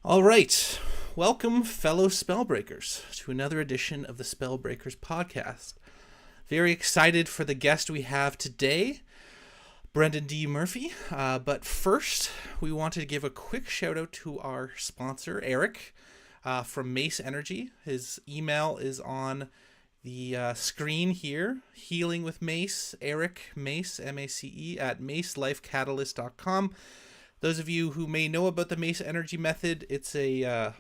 All right. Welcome, fellow Spellbreakers, to another edition of the Spellbreakers podcast. Very excited for the guest we have today, Brendan D. Murphy. But first, we wanted to give a quick shout out to our sponsor, Eric, from MACE Energy. His email is on the screen here. Healing with Mace, Eric Mace, M-A-C-E, at macelifecatalyst.com. Those of you who may know about the MACE Energy method, it's a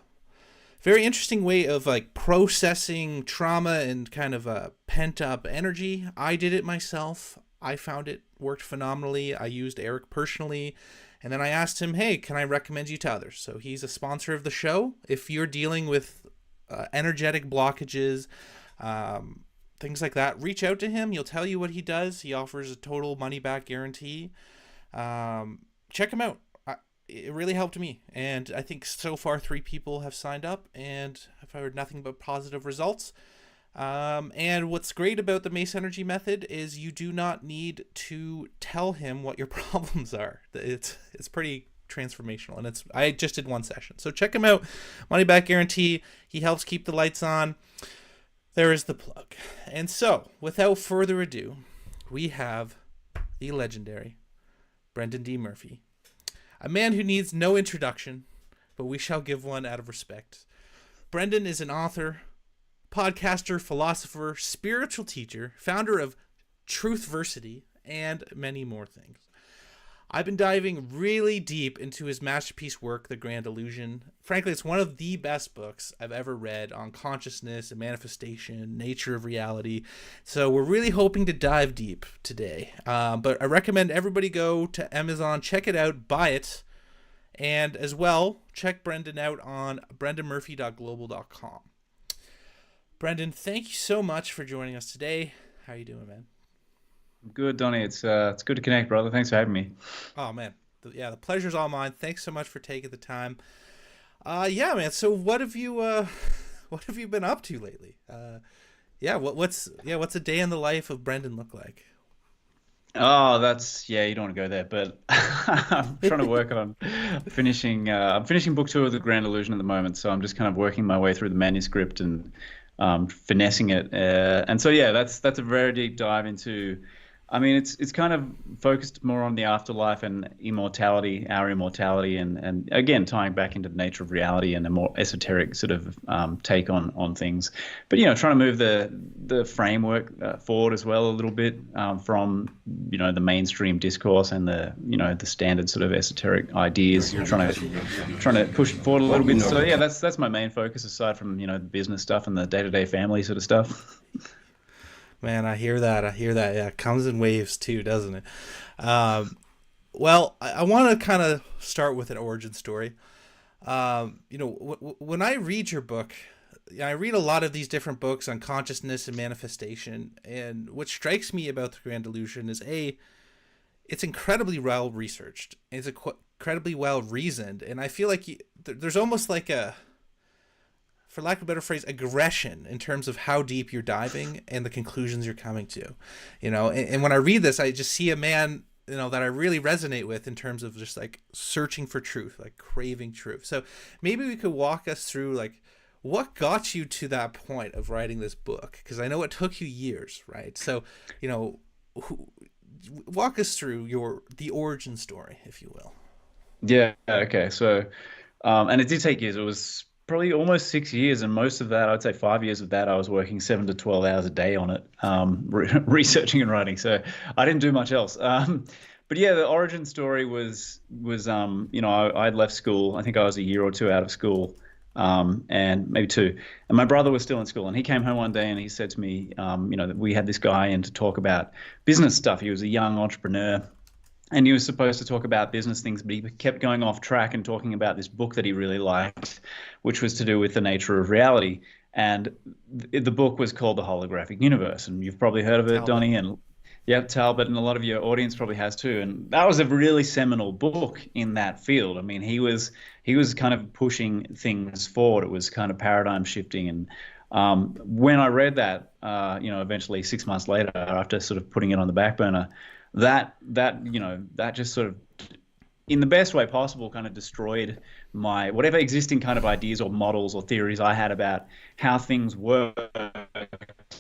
very interesting way of processing trauma and kind of pent up energy. I did it myself. I found it worked phenomenally. I used Eric personally, and then I asked him, hey, can I recommend you to others? So he's a sponsor of the show. If you're dealing with energetic blockages, things like that, reach out to him. He'll tell you what he does. He offers a total money back guarantee. Check him out. It really helped me, and I think so far 3 people have signed up, and I've heard nothing but positive results. And what's great about the MACE Energy method is you do not need to tell him what your problems are. It's pretty transformational, and I just did 1 session, so check him out. Money back guarantee. He helps keep the lights on. There is the plug. And so, without further ado, we have the legendary Brendan D. Murphy. A man who needs no introduction, but we shall give one out of respect. Brendan is an author, podcaster, philosopher, spiritual teacher, founder of Truthversity, and many more things. I've been diving really deep into his masterpiece work, The Grand Illusion. Frankly, it's one of the best books I've ever read on consciousness and manifestation, nature of reality. So we're really hoping to dive deep today. But I recommend everybody go to Amazon, check it out, buy it. And as well, check Brendan out on brendanmurphy.global.com. Brendan, thank you so much for joining us today. How are you doing, man? Good, Donnie. It's good to connect, brother. Thanks for having me. Oh man, the pleasure's all mine. Thanks so much for taking the time. Yeah, man. So what have you been up to lately? What's a day in the life of Brendan look like? Oh, you don't want to go there, but I'm trying to work on finishing. I'm finishing book 2 of The Grand Illusion at the moment, so I'm just kind of working my way through the manuscript and finessing it. And so yeah, that's a very deep dive into. I mean, it's kind of focused more on the afterlife and immortality, our immortality, and again tying back into the nature of reality and a more esoteric sort of take on things. But trying to move the framework forward as well a little bit from the mainstream discourse and the standard sort of esoteric ideas. Trying to push it forward a little bit. So yeah, that's my main focus aside from the business stuff and the day-to-day family sort of stuff. Man, I hear that. Yeah, it comes in waves too, doesn't it? Well, I want to kind of start with an origin story. When I read your book, I read a lot of these different books on consciousness and manifestation, and what strikes me about The Grand Illusion is it's incredibly well researched. It's incredibly well reasoned, and I feel like there's almost like for lack of a better phrase, aggression in terms of how deep you're diving and the conclusions you're coming to, and when I read this, I just see a man, that I really resonate with in terms of just like searching for truth, like craving truth. So maybe we could walk us through like what got you to that point of writing this book? Because I know it took you years, right? So, walk us through the origin story, if you will. Yeah. Okay. So, and it did take years. It was probably almost 6 years, and most of that, I'd say 5 years of that, I was working 7 to 12 hours a day on it, researching and writing. So I didn't do much else. But yeah, the origin story was I'd left school. I think I was a year or 2 out of school, and maybe 2. And my brother was still in school, and he came home one day and he said to me, that we had this guy in to talk about business stuff. He was a young entrepreneur. And he was supposed to talk about business things, but he kept going off track and talking about this book that he really liked, which was to do with the nature of reality. And the book was called The Holographic Universe. And you've probably heard of it, Donnie. And yeah, Talbot, and a lot of your audience probably has too. And that was a really seminal book in that field. I mean, he was kind of pushing things forward. It was kind of paradigm shifting. And when I read that, eventually 6 months later, after sort of putting it on the back burner, that just sort of in the best way possible, kind of destroyed my whatever existing kind of ideas or models or theories I had about how things work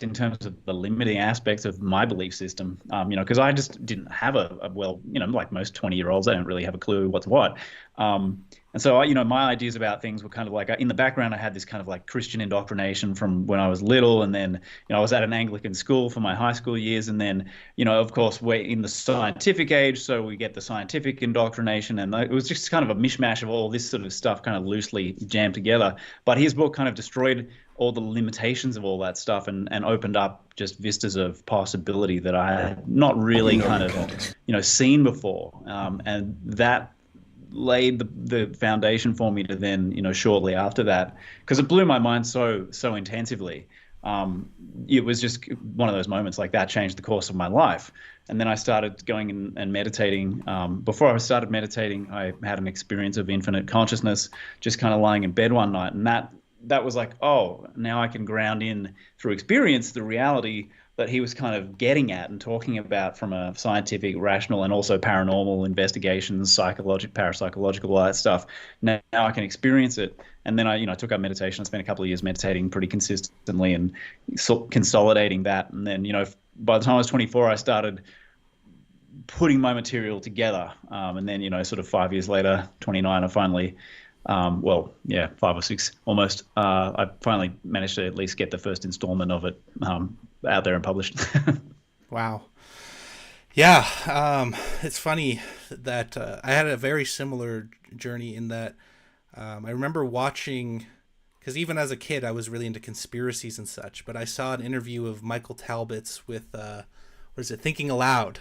in terms of the limiting aspects of my belief system. Because I just didn't have a well, like most 20-year-olds, I don't really have a clue what's what. And so, my ideas about things were kind of like in the background, I had this kind of like Christian indoctrination from when I was little. And then, I was at an Anglican school for my high school years. And then, of course, we're in the scientific age. So we get the scientific indoctrination. And it was just kind of a mishmash of all this sort of stuff kind of loosely jammed together. But his book kind of destroyed all the limitations of all that stuff and opened up just vistas of possibility that I had not really kind of, seen before. And that laid the foundation for me to then, shortly after that, because it blew my mind so intensively. It was just one of those moments like that changed the course of my life. And then I started going and meditating. Before I started meditating, I had an experience of infinite consciousness, just kind of lying in bed one night. And that was like, oh, now I can ground in through experience the reality that he was kind of getting at and talking about from a scientific, rational, and also paranormal investigations, parapsychological, all that stuff. Now I can experience it. And then I took up meditation. I spent a couple of years meditating pretty consistently and consolidating that. And then, by the time I was 24, I started putting my material together. And then, sort of 5 years later, 29, I finally 5 or 6 almost. I finally managed to at least get the first installment of it out there and published. Wow. Yeah. It's funny that I had a very similar journey in that I remember watching, because even as a kid, I was really into conspiracies and such, but I saw an interview of Michael Talbot's with, Thinking Aloud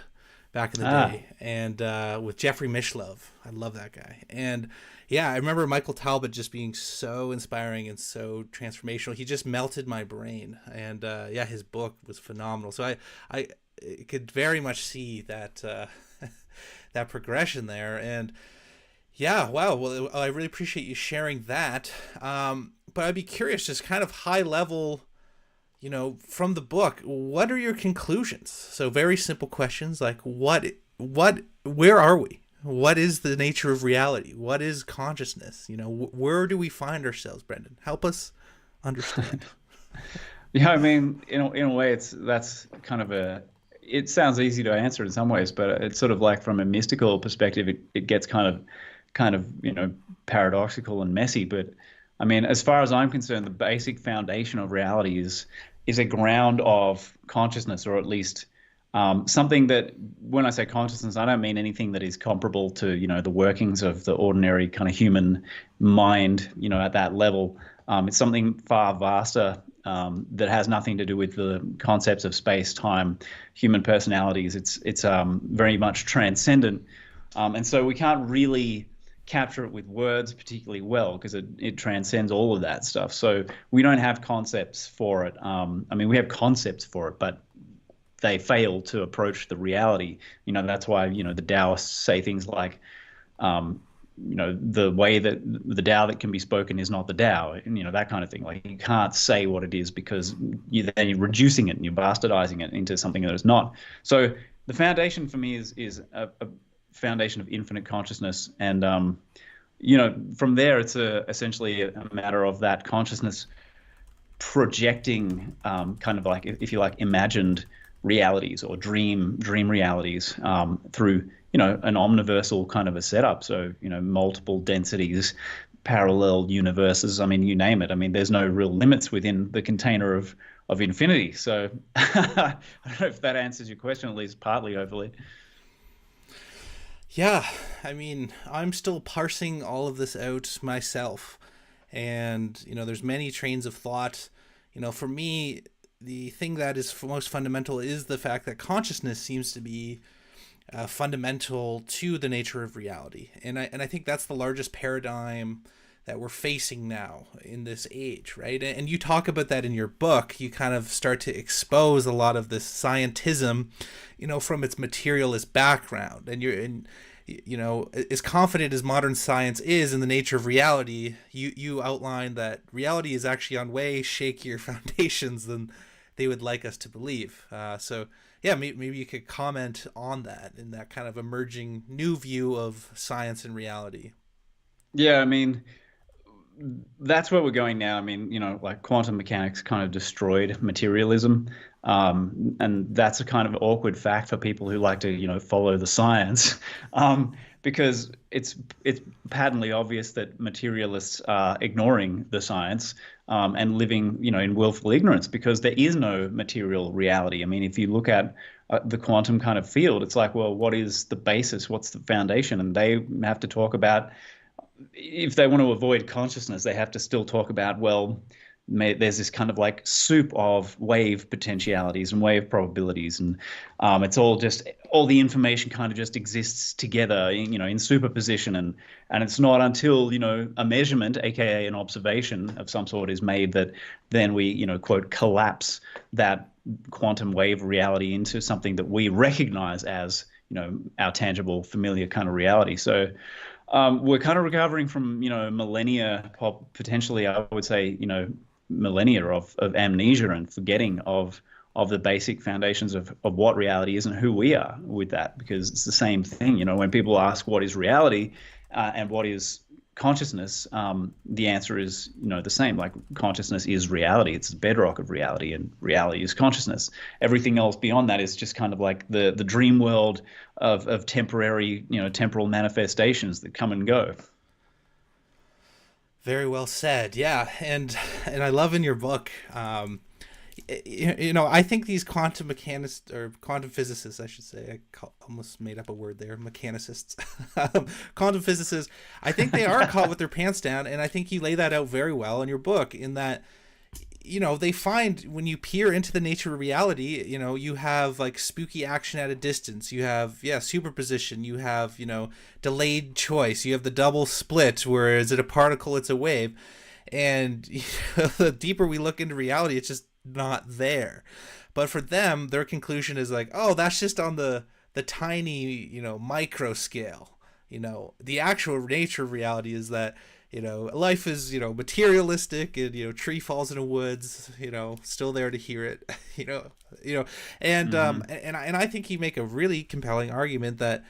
back in the day, and with Jeffrey Mishlove. I love that guy. And yeah, I remember Michael Talbot just being so inspiring and so transformational. He just melted my brain. And his book was phenomenal. So I could very much see that that progression there. And yeah, wow. Well, I really appreciate you sharing that. But I'd be curious, just kind of high level, from the book, what are your conclusions? So very simple questions like where are we? What is the nature of reality? What is consciousness? Where do we find ourselves, Brendan? Help us understand. Yeah, I mean, in a way, that's kind of it sounds easy to answer in some ways, but it's sort of like from a mystical perspective, it gets kind of paradoxical and messy. But I mean, as far as I'm concerned, the basic foundation of reality is a ground of consciousness, or at least something that, when I say consciousness, I don't mean anything that is comparable to, the workings of the ordinary kind of human mind, at that level. It's something far vaster that has nothing to do with the concepts of space, time, human personalities. It's very much transcendent. And so we can't really capture it with words particularly well, because it transcends all of that stuff. So we don't have concepts for it. I mean, we have concepts for it, but they fail to approach the reality. That's why, the Taoists say things like, the way that the Tao that can be spoken is not the Tao, that kind of thing. Like, you can't say what it is, because you're reducing it and you're bastardizing it into something that it's not. So the foundation for me is a foundation of infinite consciousness. And, from there, it's essentially a matter of that consciousness projecting kind of like, if you like, imagined realities or dream realities through an omniversal kind of a setup. So multiple densities, parallel universes. I mean, you name it. I mean, there's no real limits within the container of infinity. So I don't know if that answers your question, at least partly, hopefully. Yeah, I mean, I'm still parsing all of this out myself, and there's many trains of thought. For me, the thing that is most fundamental is the fact that consciousness seems to be fundamental to the nature of reality. And I think that's the largest paradigm that we're facing now in this age, right? And you talk about that in your book. You kind of start to expose a lot of this scientism, from its materialist background. And as confident as modern science is in the nature of reality, you outline that reality is actually on way shakier foundations than they would like us to believe. So yeah, maybe you could comment on that in that kind of emerging new view of science and reality. Yeah, I mean, that's where we're going now. I mean, like quantum mechanics kind of destroyed materialism. And that's a kind of awkward fact for people who like to, follow the science, because it's patently obvious that materialists are ignoring the science, and living, in willful ignorance because there is no material reality. I mean, if you look at the quantum kind of field, it's like, well, what is the basis? What's the foundation? And they have to talk about, if they want to avoid consciousness, they have to still talk about, well, there's this kind of like soup of wave potentialities and wave probabilities, and it's all the information kind of just exists together, in superposition, and it's not until a measurement, aka an observation of some sort, is made that then we quote collapse that quantum wave reality into something that we recognize as our tangible, familiar kind of reality. So we're kind of recovering from, millennia, potentially, I would say, millennia of amnesia and forgetting of the basic foundations of what reality is and who we are with that, because it's the same thing. When people ask what is reality, and what is consciousness, the answer is, the same. Like, consciousness is reality. It's the bedrock of reality, and reality is consciousness. Everything else beyond that is just kind of like the dream world of temporary, temporal manifestations that come and go. Very well said. Yeah, and I love in your book, I think these quantum mechanists, or quantum physicists, I should say, almost made up a word there, mechanicists, quantum physicists, I think they are caught with their pants down, and I think you lay that out very well in your book, in that, they find when you peer into the nature of reality, you have like spooky action at a distance, you have, superposition, you have, delayed choice, you have the double split, where is it a particle, it's a wave, and the deeper we look into reality, it's just not there. But for them, their conclusion is like, oh, that's just on the tiny, micro scale. The actual nature of reality is that, life is, materialistic, and, tree falls in the woods, still there to hear it, and and I think you make a really compelling argument that,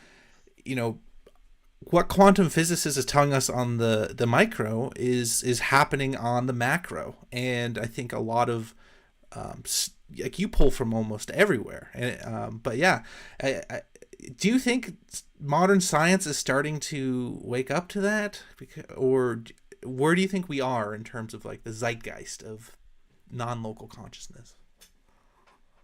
what quantum physicists is telling us on the micro is happening on the macro. And I think a lot of, like, you pull from almost everywhere. And, but yeah, do you think modern science is starting to wake up to that? Or where do you think we are in terms of like the zeitgeist of non-local consciousness?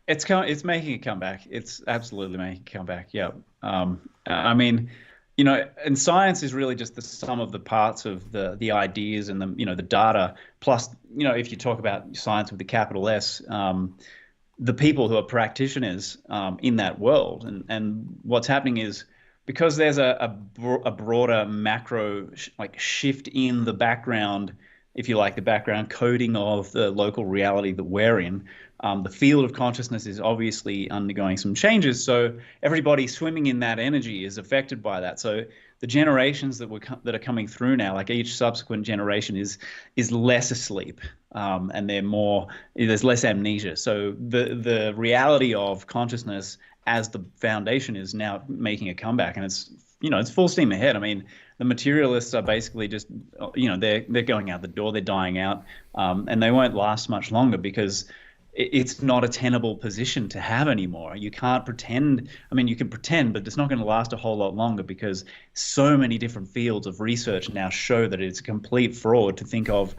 It's making a comeback. It's absolutely making a comeback. Yeah. I mean, and science is really just the sum of the parts of the ideas and the data, plus, if you talk about science with the capital S, the people who are practitioners in that world. And what's happening is, because there's a broader macro shift in the background, if you like, the background coding of the local reality that we're in, the field of consciousness is obviously undergoing some changes. So everybody swimming in that energy is affected by that. So the generations that are coming through now, like each subsequent generation is less asleep, and there's less amnesia. So the reality of consciousness as the foundation is now making a comeback, and it's full steam ahead. I mean, the materialists are basically just, they're going out the door, they're dying out, and they won't last much longer, because it's not a tenable position to have anymore. You can't pretend. I mean, you can pretend, but it's not going to last a whole lot longer, because so many different fields of research now show that it's a complete fraud to think of,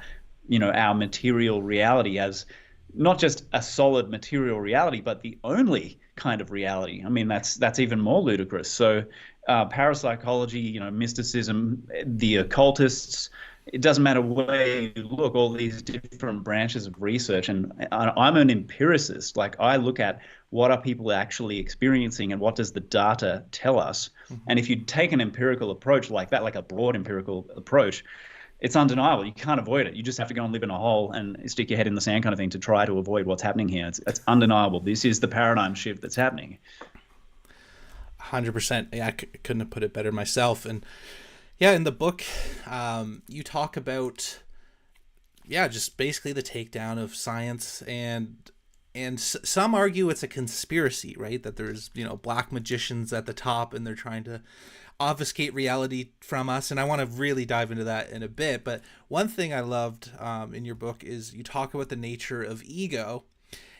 our material reality as not just a solid material reality, but the only kind of reality. I mean, that's even more ludicrous. So parapsychology, mysticism, the occultists, it doesn't matter where you look, all these different branches of research. And I'm an empiricist. Like, I look at what are people actually experiencing and what does the data tell us. Mm-hmm. And if you take an empirical approach like that, like a broad empirical approach, it's undeniable. You can't avoid it. You just have to go and live in a hole and stick your head in the sand kind of thing to try to avoid what's happening here. It's undeniable. This is the paradigm shift that's happening. 100%. Yeah, I couldn't have put it better myself. And yeah, in the book, you talk about, just basically the takedown of science and And some argue it's a conspiracy, right? That there's, black magicians at the top and they're trying to obfuscate reality from us. And I want to really dive into that in a bit. But one thing I loved in your book is you talk about the nature of ego.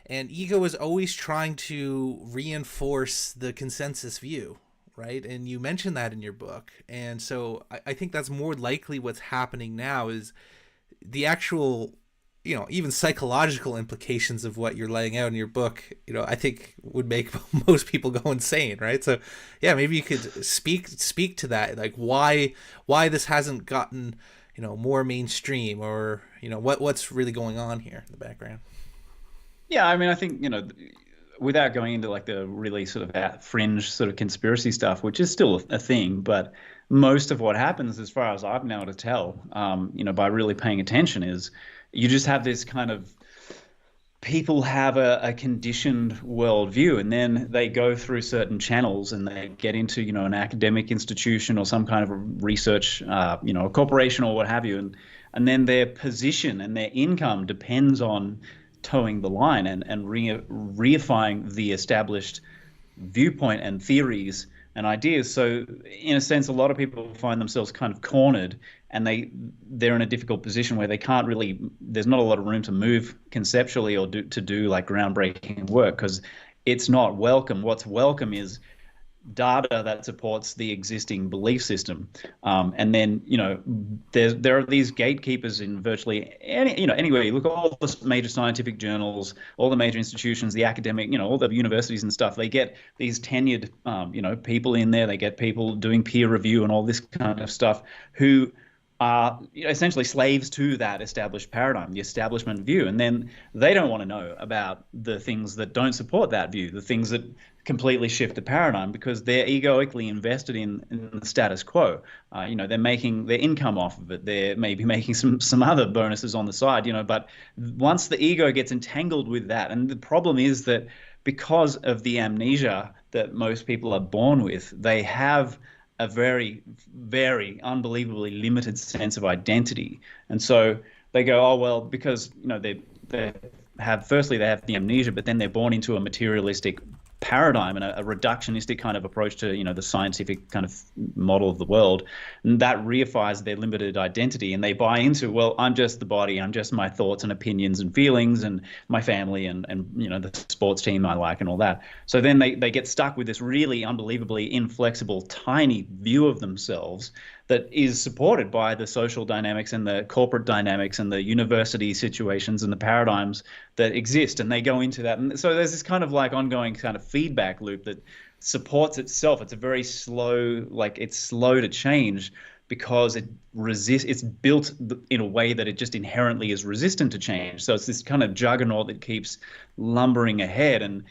And ego is always trying to reinforce the consensus view, right? And you mentioned that in your book. And so I think that's more likely what's happening now is the actual, even psychological implications of what you're laying out in your book, I think would make most people go insane, right? So yeah, maybe you could speak to that, like why this hasn't gotten, more mainstream, or, what's really going on here in the background. Yeah, I mean, I think, without going into like the really sort of fringe sort of conspiracy stuff, which is still a thing, but most of what happens, as far as I've been able to tell, by really paying attention, is you just have this kind of people have a conditioned worldview, and then they go through certain channels and they get into, an academic institution or some kind of a research, a corporation or what have you, and then their position and their income depends on towing the line and reifying the established viewpoint and theories and ideas. So in a sense, a lot of people find themselves kind of cornered, and they're in a difficult position where they can't really, there's not a lot of room to move conceptually or to do like groundbreaking work, because it's not welcome. What's welcome is data that supports the existing belief system, and then there are these gatekeepers in virtually anywhere you look. All the major scientific journals, all the major institutions, the academic, all the universities and stuff, they get these tenured people in there. They get people doing peer review and all this kind of stuff who are essentially slaves to that established paradigm, the establishment view. And then they don't want to know about the things that don't support that view, the things that completely shift the paradigm, because they're egoically invested in the status quo. They're making their income off of it. They're maybe making some other bonuses on the side, but once the ego gets entangled with that, and the problem is that because of the amnesia that most people are born with, they have a very, very unbelievably limited sense of identity. And so they go, oh, well, because, they have the amnesia, but then they're born into a materialistic paradigm and a reductionistic kind of approach to, the scientific kind of model of the world. And that reifies their limited identity. And they buy into, well, I'm just the body, I'm just my thoughts and opinions and feelings and my family and the sports team I like and all that. So then they get stuck with this really unbelievably inflexible, tiny view of themselves that is supported by the social dynamics and the corporate dynamics and the university situations and the paradigms that exist. And they go into that. And so there's this kind of like ongoing kind of feedback loop that supports itself. It's a very slow, it's slow to change, because it's built in a way that it just inherently is resistant to change. So it's this kind of juggernaut that keeps lumbering ahead. And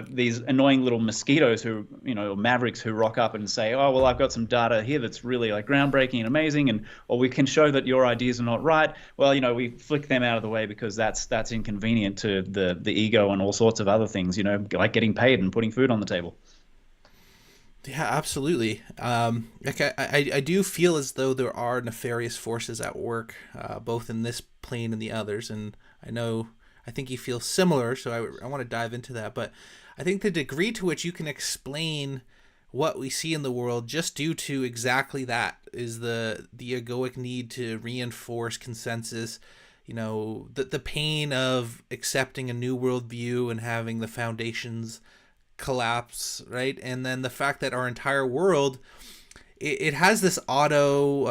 these annoying little mosquitoes who, or mavericks who rock up and say, oh, well, I've got some data here that's really like groundbreaking and amazing, or we can show that your ideas are not right. Well, we flick them out of the way because that's inconvenient to the ego and all sorts of other things, like getting paid and putting food on the table. Yeah, absolutely. I do feel as though there are nefarious forces at work, both in this plane and the others. And I think you feel similar, so I want to dive into that. But I think the degree to which you can explain what we see in the world just due to exactly that is the egoic need to reinforce consensus, the pain of accepting a new worldview and having the foundations collapse, right? And then the fact that our entire world, it has this auto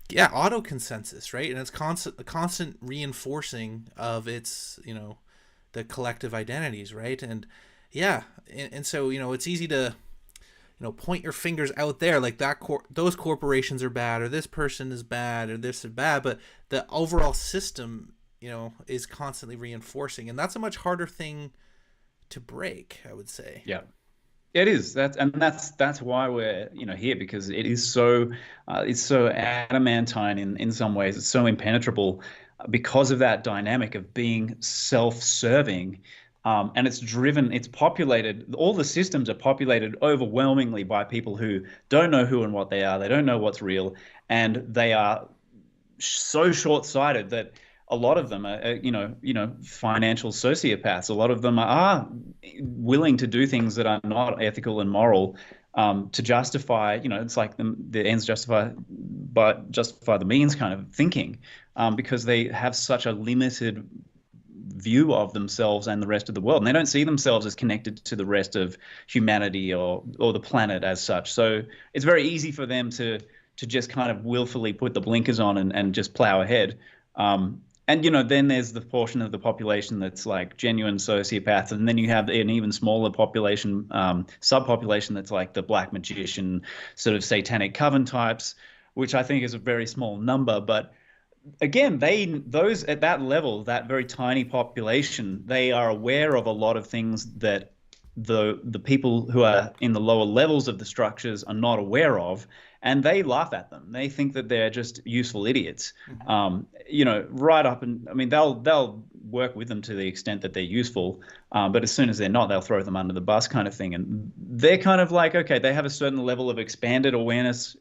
consensus, right? And it's constant reinforcing of its, the collective identities, right? And yeah, and so it's easy to point your fingers out there like that those corporations are bad, or this person is bad, or this is bad, but the overall system is constantly reinforcing, and that's a much harder thing to break, I would say. Yeah, it is. That's why we're here, because it is so it's so adamantine in some ways. It's so impenetrable because of that dynamic of being self-serving, and it's populated. All the systems are populated overwhelmingly by people who don't know who and what they are. They don't know what's real, and they are so short-sighted that a lot of them are, financial sociopaths. A lot of them are willing to do things that are not ethical and moral, to justify, it's like the ends justify the means kind of thinking, because they have such a limited view of themselves and the rest of the world, and they don't see themselves as connected to the rest of humanity or the planet as such. So it's very easy for them to just kind of willfully put the blinkers on and just plow ahead. And then there's the portion of the population that's like genuine sociopaths, and then you have an even smaller population, subpopulation that's like the black magician, sort of satanic coven types, which I think is a very small number. But again, those at that level, that very tiny population, they are aware of a lot of things that the people who are in the lower levels of the structures are not aware of, and they laugh at them. They think that they're just useful idiots. Right up, and I mean, they'll work with them to the extent that they're useful, but as soon as they're not, they'll throw them under the bus, kind of thing. And they're kind of like, okay, they have a certain level of expanded awareness,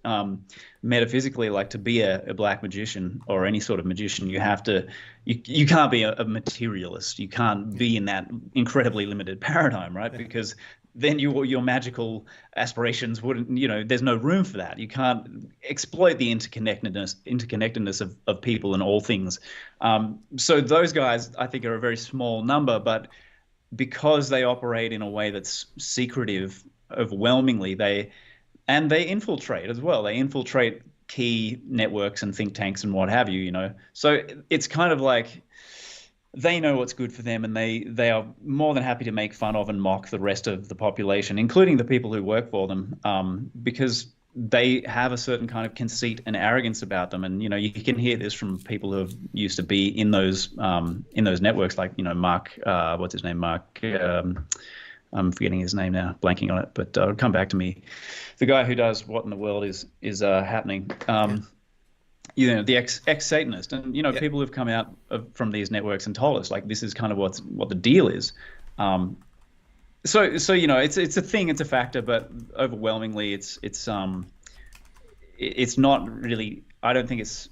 metaphysically. Like, to be a black magician or any sort of magician, you have to, you can't be a materialist. You can't be in that incredibly limited paradigm, right? Because then your magical aspirations wouldn't, there's no room for that. You can't exploit the interconnectedness of people and all things. So those guys, I think, are a very small number, but because they operate in a way that's secretive, overwhelmingly, they infiltrate as well. They infiltrate key networks and think tanks and what have you, So it's kind of like, they know what's good for them, and they are more than happy to make fun of and mock the rest of the population, including the people who work for them, because they have a certain kind of conceit and arrogance about them. And you can hear this from people who have used to be in those networks, like Mark, what's his name, Mark. I'm forgetting his name now, blanking on it, but it'll come back to me. The guy who does What in the World is happening. The ex-Satanist, and people who've come out from these networks and told us, like, this is kind of what the deal is. So it's a thing, it's a factor, but overwhelmingly it's not really. I don't think it's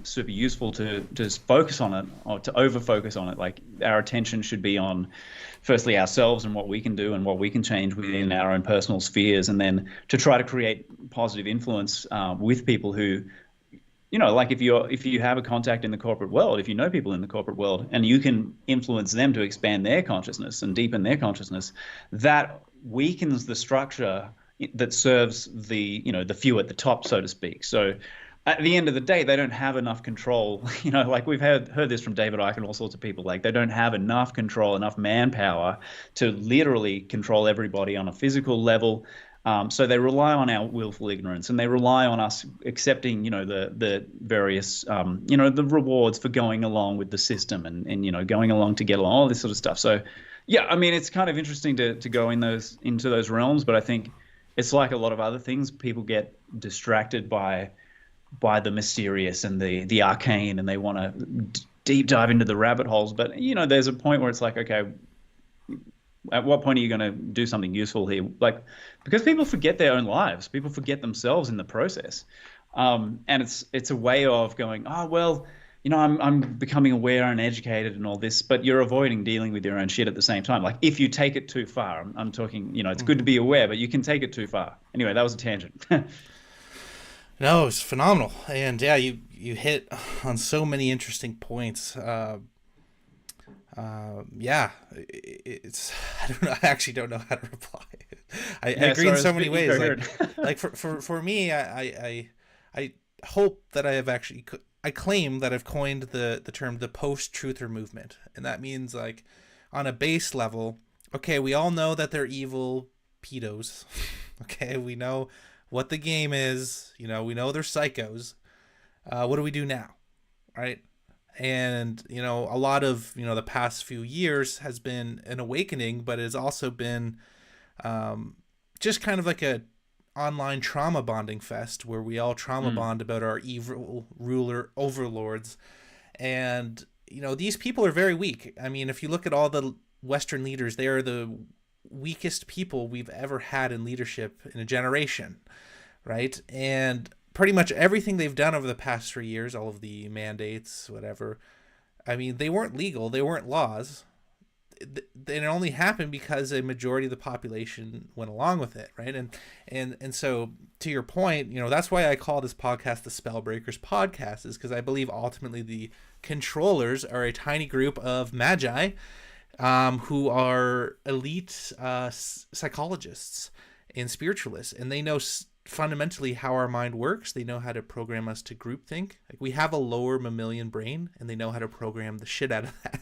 super useful to focus on it or to over focus on it. Like, our attention should be on, firstly, ourselves and what we can do and what we can change within our own personal spheres, and then to try to create positive influence with people who. Like, if you have a contact in the corporate world, if you know people in the corporate world, and you can influence them to expand their consciousness and deepen their consciousness, that weakens the structure that serves the few at the top, so to speak. So at the end of the day, they don't have enough control. Like, we've heard this from David Icke and all sorts of people. Like, they don't have enough control, enough manpower to literally control everybody on a physical level. So they rely on our willful ignorance, and they rely on us accepting, the various, the rewards for going along with the system and going along to get along, all this sort of stuff. So, yeah, I mean, it's kind of interesting to go into those realms, but I think it's like a lot of other things. People get distracted by the mysterious and the arcane, and they want to deep dive into the rabbit holes. But, there's a point where it's like, okay, at what point are you going to do something useful here? Like, because people forget their own lives, people forget themselves in the process, and it's a way of going, oh well, I'm becoming aware and educated and all this, but you're avoiding dealing with your own shit at the same time. Like, if you take it too far, I'm talking, it's good to be aware, but you can take it too far. Anyway, that was a tangent. No, it's phenomenal, and yeah, you hit on so many interesting points. It's I don't know. I actually don't know how to reply. I agree in so many ways. Like for me, I hope that I claim that I've coined the term the post-truther movement, and that means, like, on a base level, okay, we all know that they're evil pedos. Okay, we know what the game is. We know they're psychos. What do we do now, right? And a lot of the past few years has been an awakening, but it's also been just kind of like a online trauma bonding fest where we all trauma bond about our evil ruler overlords. And these people are very weak. I mean, if you look at all the Western leaders, they are the weakest people we've ever had in leadership in a generation, right? And pretty much everything they've done over the past 3 years, all of the mandates, whatever, I mean, they weren't legal, they weren't laws. It only happened because a majority of the population went along with it, right? And so to your point, that's why I call this podcast the Spellbreakers podcast, is because I believe ultimately the controllers are a tiny group of magi, who are elite psychologists and spiritualists, and they know fundamentally how our mind works. They know how to program us to groupthink. Like, we have a lower mammalian brain, and they know how to program the shit out of that.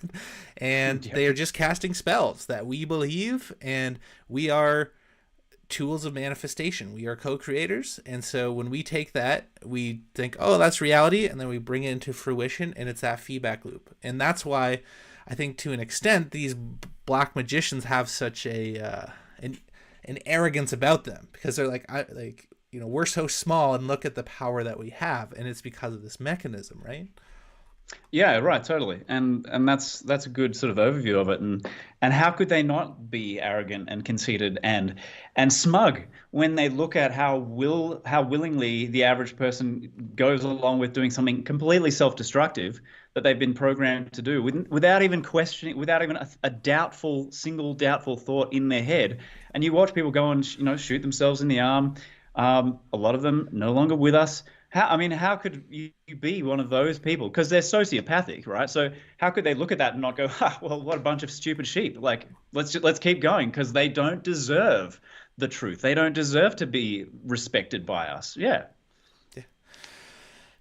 And they are just casting spells that we believe, and we are tools of manifestation. We are co-creators. And so when we take that, we think, oh, that's reality, and then we bring it into fruition, and it's that feedback loop. And that's why I think, to an extent, these black magicians have such an arrogance about them, because they're like, we're so small, and look at the power that we have, and it's because of this mechanism, right? Yeah, right, totally. And that's a good sort of overview of it. And how could they not be arrogant and conceited and smug when they look at how willingly the average person goes along with doing something completely self-destructive that they've been programmed to do, without even questioning, without even a single doubtful thought in their head. And you watch people go and shoot themselves in the arm. A lot of them no longer with us. How could you be one of those people? Because they're sociopathic, right? So how could they look at that and not go, well, what a bunch of stupid sheep? Like, let's keep going, because they don't deserve the truth. They don't deserve to be respected by us. Yeah.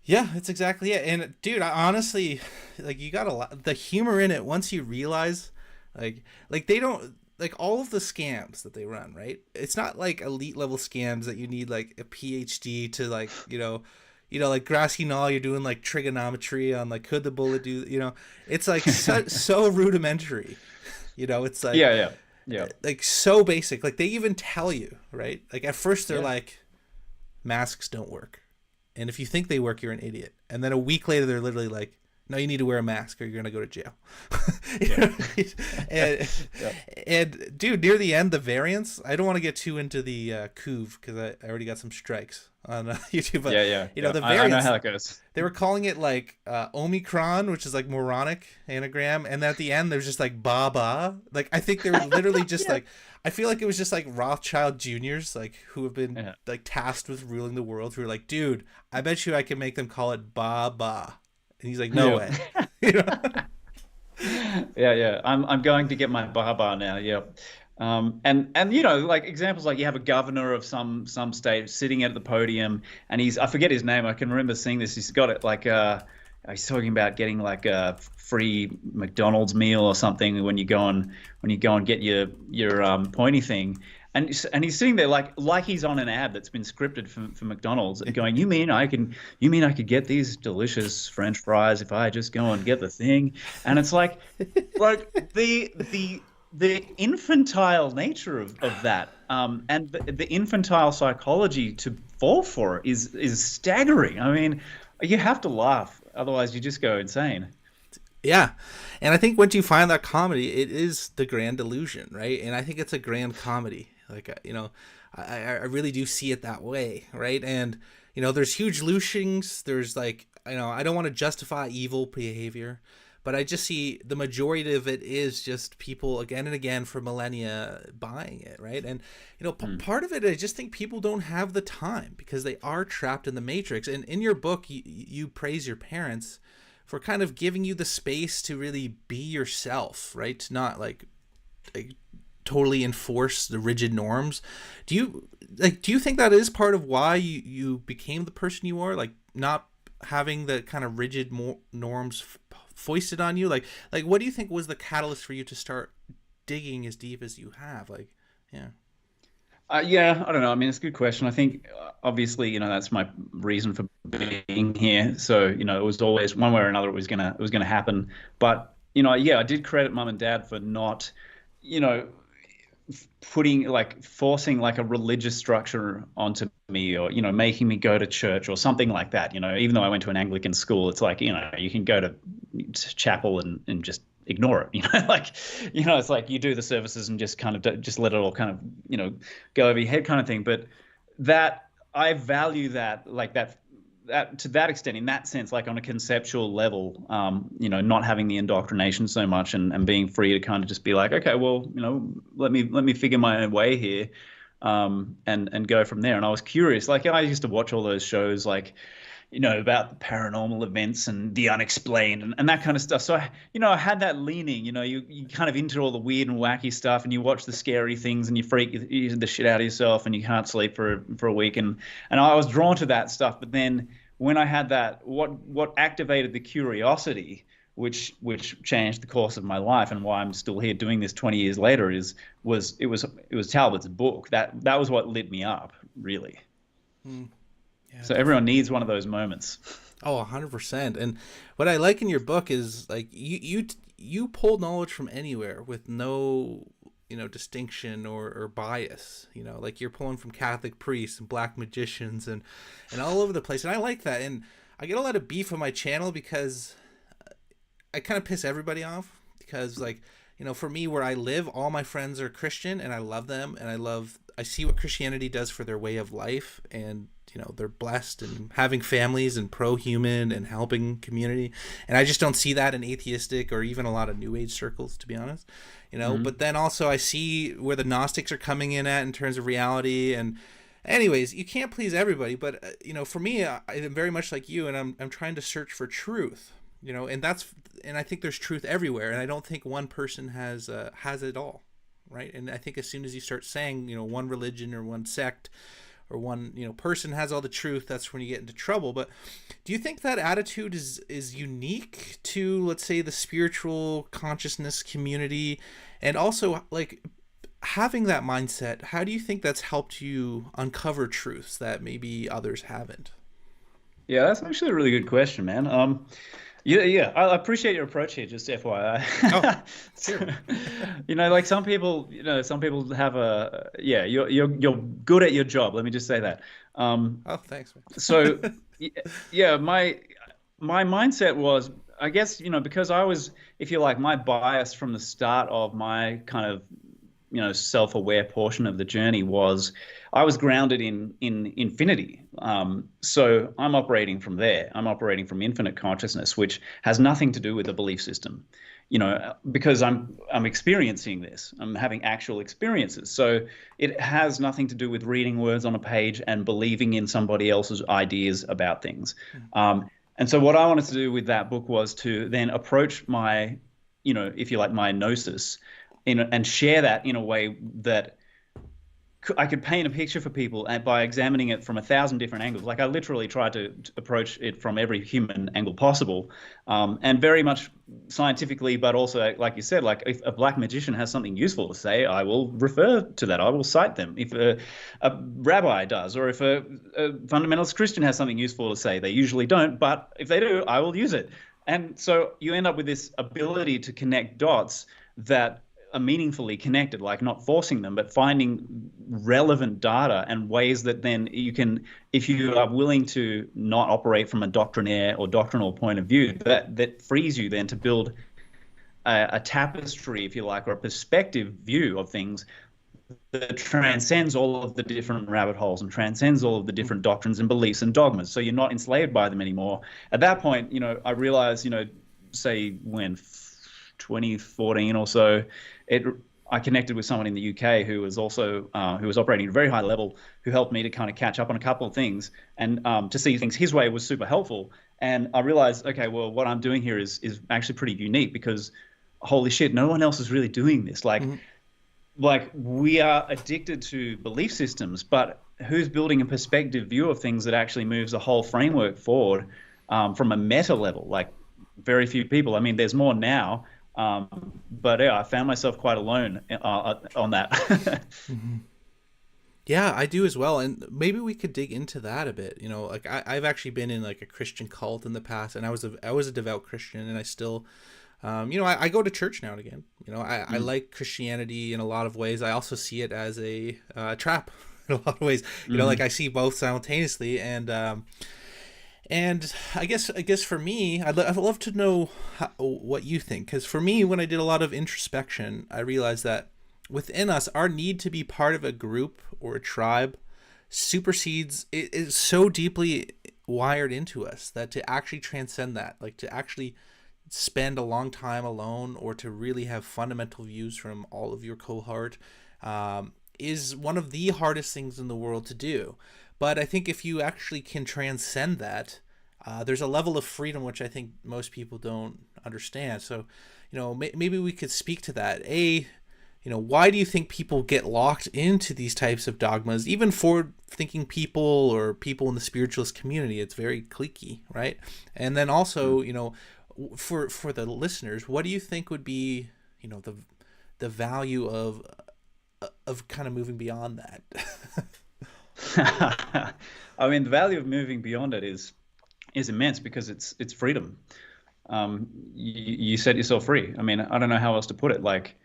Yeah, it's exactly it. And dude, I honestly, like, you got a lot, the humor in it, once you realize, like they don't, like, all of the scams that they run, right? It's not like elite level scams that you need like a PhD to, like, like Grassy Knoll, you're doing like trigonometry on, like, could the bullet do, it's like so rudimentary, it's like, yeah, like, so basic. Like, they even tell you, right? Like, at first they're like, masks don't work, and if you think they work, you're an idiot. And then a week later, they're literally like, no, you need to wear a mask or you're going to go to jail. And dude, near the end, the variants, I don't want to get too into the couve, because I already got some strikes on YouTube. But, the variants, I know how it goes. They were calling it like Omicron, which is like moronic anagram. And at the end, there's just like Baba. Like, I think they were literally just like, I feel like it was just like Rothschild Juniors, like, who have been like tasked with ruling the world, who are like, dude, I bet you I can make them call it Baba. And he's like, no way. Yeah. I'm going to get my Baba now. Yeah. And like examples, like you have a governor of some state sitting at the podium, and I forget his name. I can remember seeing this. He's got it like he's talking about getting like a free McDonald's meal or something when you go and get your pointy thing. And he's sitting there like he's on an ad that's been scripted for McDonald's, and going, you mean I could get these delicious French fries if I just go and get the thing? And it's like the infantile nature of that, and the infantile psychology to fall for it is staggering. I mean, you have to laugh, otherwise you just go insane. Yeah. And I think once you find that comedy, it is the grand illusion, right? And I think it's a grand comedy. Like, I really do see it that way, right? And, there's huge looshings. There's like, I don't want to justify evil behavior, but I just see the majority of it is just people again and again for millennia buying it, right? And, part of it, I just think people don't have the time because they are trapped in the matrix. And in your book, you praise your parents for kind of giving you the space to really be yourself, right? To not like totally enforce the rigid norms. Do you think that is part of why you became the person you are? Like, not having the kind of rigid norms foisted on you? Like what do you think was the catalyst for you to start digging as deep as you have? Like, yeah. Yeah, I don't know. I mean, it's a good question. I think obviously, that's my reason for being here. So, it was always one way or another it was gonna happen. But, I did credit mum and dad for not, forcing like a religious structure onto me, or, making me go to church or something like that. Even though I went to an Anglican school, it's like, you can go to chapel and just ignore it, it's like you do the services and just kind of just let it all kind of, go over your head kind of thing. But that I value that, like that to that extent, in that sense, like on a conceptual level, not having the indoctrination so much and being free to kind of just be like, okay, well, let me figure my own way here, and go from there. And I was curious, like I used to watch all those shows, like, about the paranormal events and the unexplained and that kind of stuff. So, I had that leaning, you kind of into all the weird and wacky stuff, and you watch the scary things and you freak the shit out of yourself and you can't sleep for a week. And I was drawn to that stuff. But then when I had that, what activated the curiosity, which changed the course of my life and why I'm still here doing this 20 years later, was Talbot's book. That was what lit me up, really. Mm. Yeah, so everyone needs one of those moments. Oh, 100%. And what I like in your book is like you pull knowledge from anywhere with no distinction or bias. Like you're pulling from Catholic priests and black magicians and all over the place. And I like that. And I get a lot of beef on my channel because I kind of piss everybody off because, like, for me, where I live, all my friends are Christian and I love them, and I see what Christianity does for their way of life, and they're blessed and having families and pro-human and helping community. And I just don't see that in atheistic or even a lot of New Age circles, to be honest. Mm-hmm. But then also I see where the Gnostics are coming in at in terms of reality. And anyways, you can't please everybody. But, for me, I'm very much like you, and I'm trying to search for truth, and I think there's truth everywhere. And I don't think one person has it all. Right. And I think as soon as you start saying, one religion or one sect or one person has all the truth, that's when you get into trouble. But do you think that attitude is unique to, let's say, the spiritual consciousness community? And also, like, having that mindset, how do you think that's helped you uncover truths that maybe others haven't? Yeah, that's actually a really good question, man. Yeah, I appreciate your approach here, just FYI. Oh, sure. Like some people have you're good at your job. Let me just say that. Oh, thanks, man. So, yeah, my mindset was, I guess, because I was, if you like, my bias from the start of my kind of, self-aware portion of the journey was I was grounded in infinity. So I'm operating from there. I'm operating from infinite consciousness, which has nothing to do with a belief system, because I'm experiencing this. I'm having actual experiences. So it has nothing to do with reading words on a page and believing in somebody else's ideas about things. And so what I wanted to do with that book was to then approach my, if you like, my gnosis, and share that in a way that I could paint a picture for people by examining it from 1,000 different angles. Like I literally tried to approach it from every human angle possible, and very much scientifically, but also, like you said, like if a black magician has something useful to say, I will refer to that. I will cite them. If a rabbi does, or if a fundamentalist Christian has something useful to say, they usually don't, but if they do, I will use it. And so you end up with this ability to connect dots that are meaningfully connected, like not forcing them, but finding relevant data and ways that then you can, if you are willing to not operate from a doctrinaire or doctrinal point of view, that frees you then to build a tapestry, if you like, or a perspective view of things that transcends all of the different rabbit holes and transcends all of the different doctrines and beliefs and dogmas. So you're not enslaved by them anymore. At that point, I realized, say when 2014 or so, I connected with someone in the UK who was also who was operating at a very high level, who helped me to kind of catch up on a couple of things and to see things his way was super helpful. And I realized, okay, well, what I'm doing here is actually pretty unique because, holy shit, no one else is really doing this. Like, like we are addicted to belief systems, but who's building a perspective view of things that actually moves the whole framework forward from a meta level? Like very few people. I mean, there's more now. But yeah, I found myself quite alone on that. Mm-hmm. Yeah, I do as well. And maybe we could dig into that a bit. Like I've actually been in like a Christian cult in the past, and I was a devout Christian, and I still, I go to church now and again. I like Christianity in a lot of ways. I also see it as a trap in a lot of ways. Like I see both simultaneously, and I guess for me, I'd love to know what you think. Because for me, when I did a lot of introspection, I realized that within us, our need to be part of a group or a tribe supersedes, it is so deeply wired into us, that to actually transcend that, like to actually spend a long time alone, or to really have fundamental views from all of your cohort, is one of the hardest things in the world to do. But I think if you actually can transcend that, there's a level of freedom which I think most people don't understand. So, maybe we could speak to that. Why do you think people get locked into these types of dogmas, even for thinking people or people in the spiritualist community? It's very cliquey, right? And then also, for the listeners, what do you think would be, the value of kind of moving beyond that? I mean, the value of moving beyond it is immense, because it's freedom. You set yourself free. I mean, I don't know how else to put it. Like,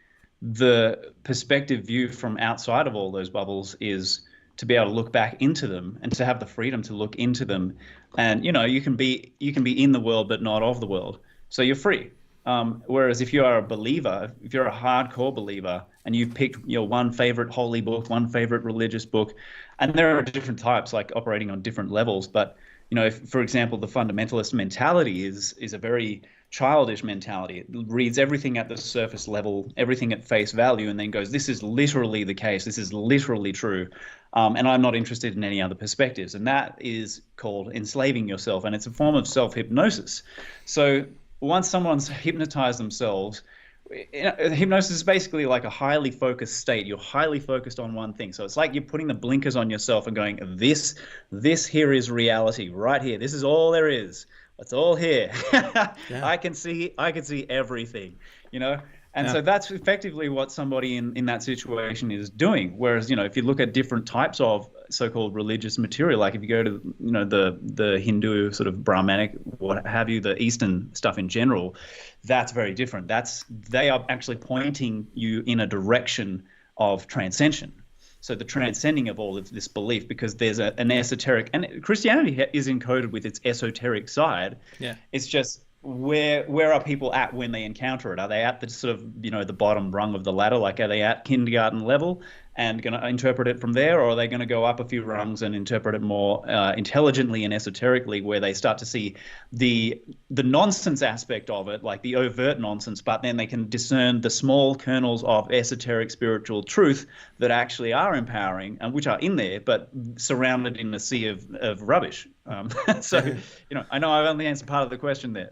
the perspective view from outside of all those bubbles is to be able to look back into them, and to have the freedom to look into them. And you can be in the world but not of the world, so you're free. Whereas if you are a believer, if you're a hardcore believer, and you've picked your one favorite holy book, one favorite religious book, and there are different types, like operating on different levels. But if, for example, the fundamentalist mentality is a very childish mentality. It reads everything at the surface level, everything at face value, and then goes, this is literally the case, this is literally true, and I'm not interested in any other perspectives. And that is called enslaving yourself, and it's a form of self-hypnosis. So once someone's hypnotized themselves, hypnosis is basically like a highly focused state. You're highly focused on one thing. So it's like you're putting the blinkers on yourself and going, this here is reality right here. This is all there is. It's all here. Yeah. I can see everything, And so that's effectively what somebody in that situation is doing. Whereas, if you look at different types of so-called religious material, like if you go to, the Hindu sort of Brahmanic, what have you, the Eastern stuff in general, that's very different. They are actually pointing you in a direction of transcension. So the transcending of all of this belief, because there's an esoteric, and Christianity is encoded with its esoteric side. Yeah. It's just, where are people at when they encounter it? Are they at the sort of, the bottom rung of the ladder? Like, are they at kindergarten level and going to interpret it from there? Or are they going to go up a few rungs and interpret it more intelligently and esoterically, where they start to see the nonsense aspect of it, like the overt nonsense, but then they can discern the small kernels of esoteric spiritual truth that actually are empowering, and which are in there, but surrounded in a sea of rubbish. So, I know I've only answered part of the question there.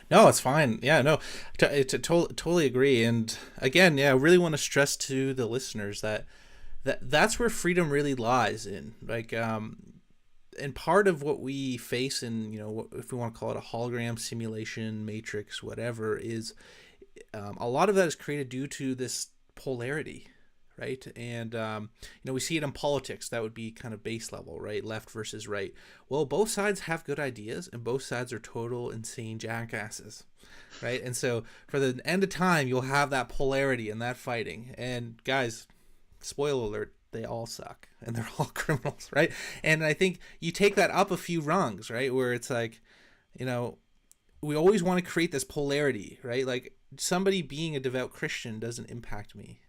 No, it's fine. Yeah, no, totally agree. And again, I really want to stress to the listeners that's where freedom really lies in. Like, and part of what we face in, if we want to call it a hologram, simulation, matrix, whatever, is a lot of that is created due to this polarity, right? And we see it in politics. That would be kind of base level, right? Left versus right. Well, both sides have good ideas, and both sides are total insane jackasses, right? And so for the end of time, you'll have that polarity and that fighting. And guys, spoiler alert, they all suck, and they're all criminals, right? And I think you take that up a few rungs, right? Where it's like, we always want to create this polarity, right? Like, somebody being a devout Christian doesn't impact me.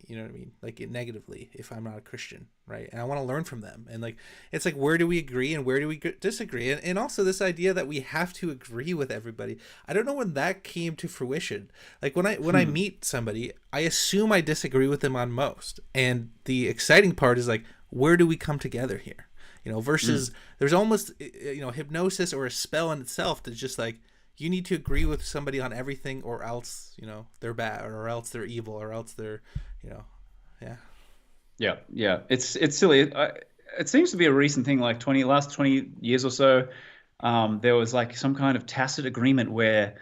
You know what I mean? Like, negatively, if I'm not a Christian, right? And I want to learn from them. And like, it's like, where do we agree and where do we disagree? And also this idea that we have to agree with everybody. I don't know when that came to fruition. Like, when I meet somebody, I assume I disagree with them on most. And the exciting part is like, where do we come together here? Versus there's almost, hypnosis or a spell in itself that's just like, you need to agree with somebody on everything, or else, they're bad, or else they're evil, or else they're, Yeah. It's silly. It seems to be a recent thing, like last 20 years or so. There was like some kind of tacit agreement where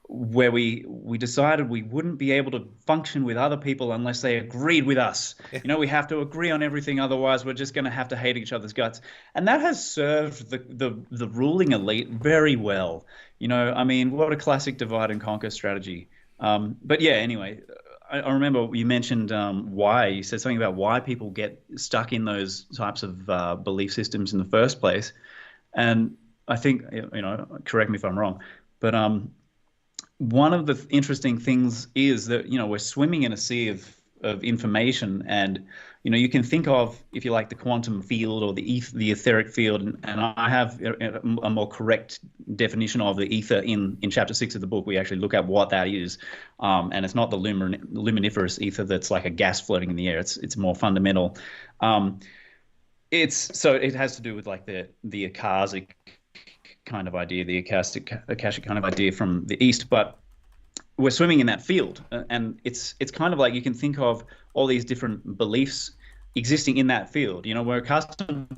we decided we wouldn't be able to function with other people unless they agreed with us. We have to agree on everything, otherwise we're just going to have to hate each other's guts. And that has served the ruling elite very well. I mean, what a classic divide and conquer strategy. But yeah, anyway, I remember you mentioned why. You said something about why people get stuck in those types of belief systems in the first place. And I think, correct me if I'm wrong, but one of the interesting things is that, we're swimming in a sea of information. And you can think of, if you like, the quantum field or the etheric field, and I have a more correct definition of the ether in chapter 6 of the book. We actually look at what that is, and it's not the luminiferous ether that's like a gas floating in the air. It's more fundamental. It has to do with like the akashic kind of idea, the akashic kind of idea from the East, but we're swimming in that field, and it's kind of like, you can think of all these different beliefs existing in that field. We're accustomed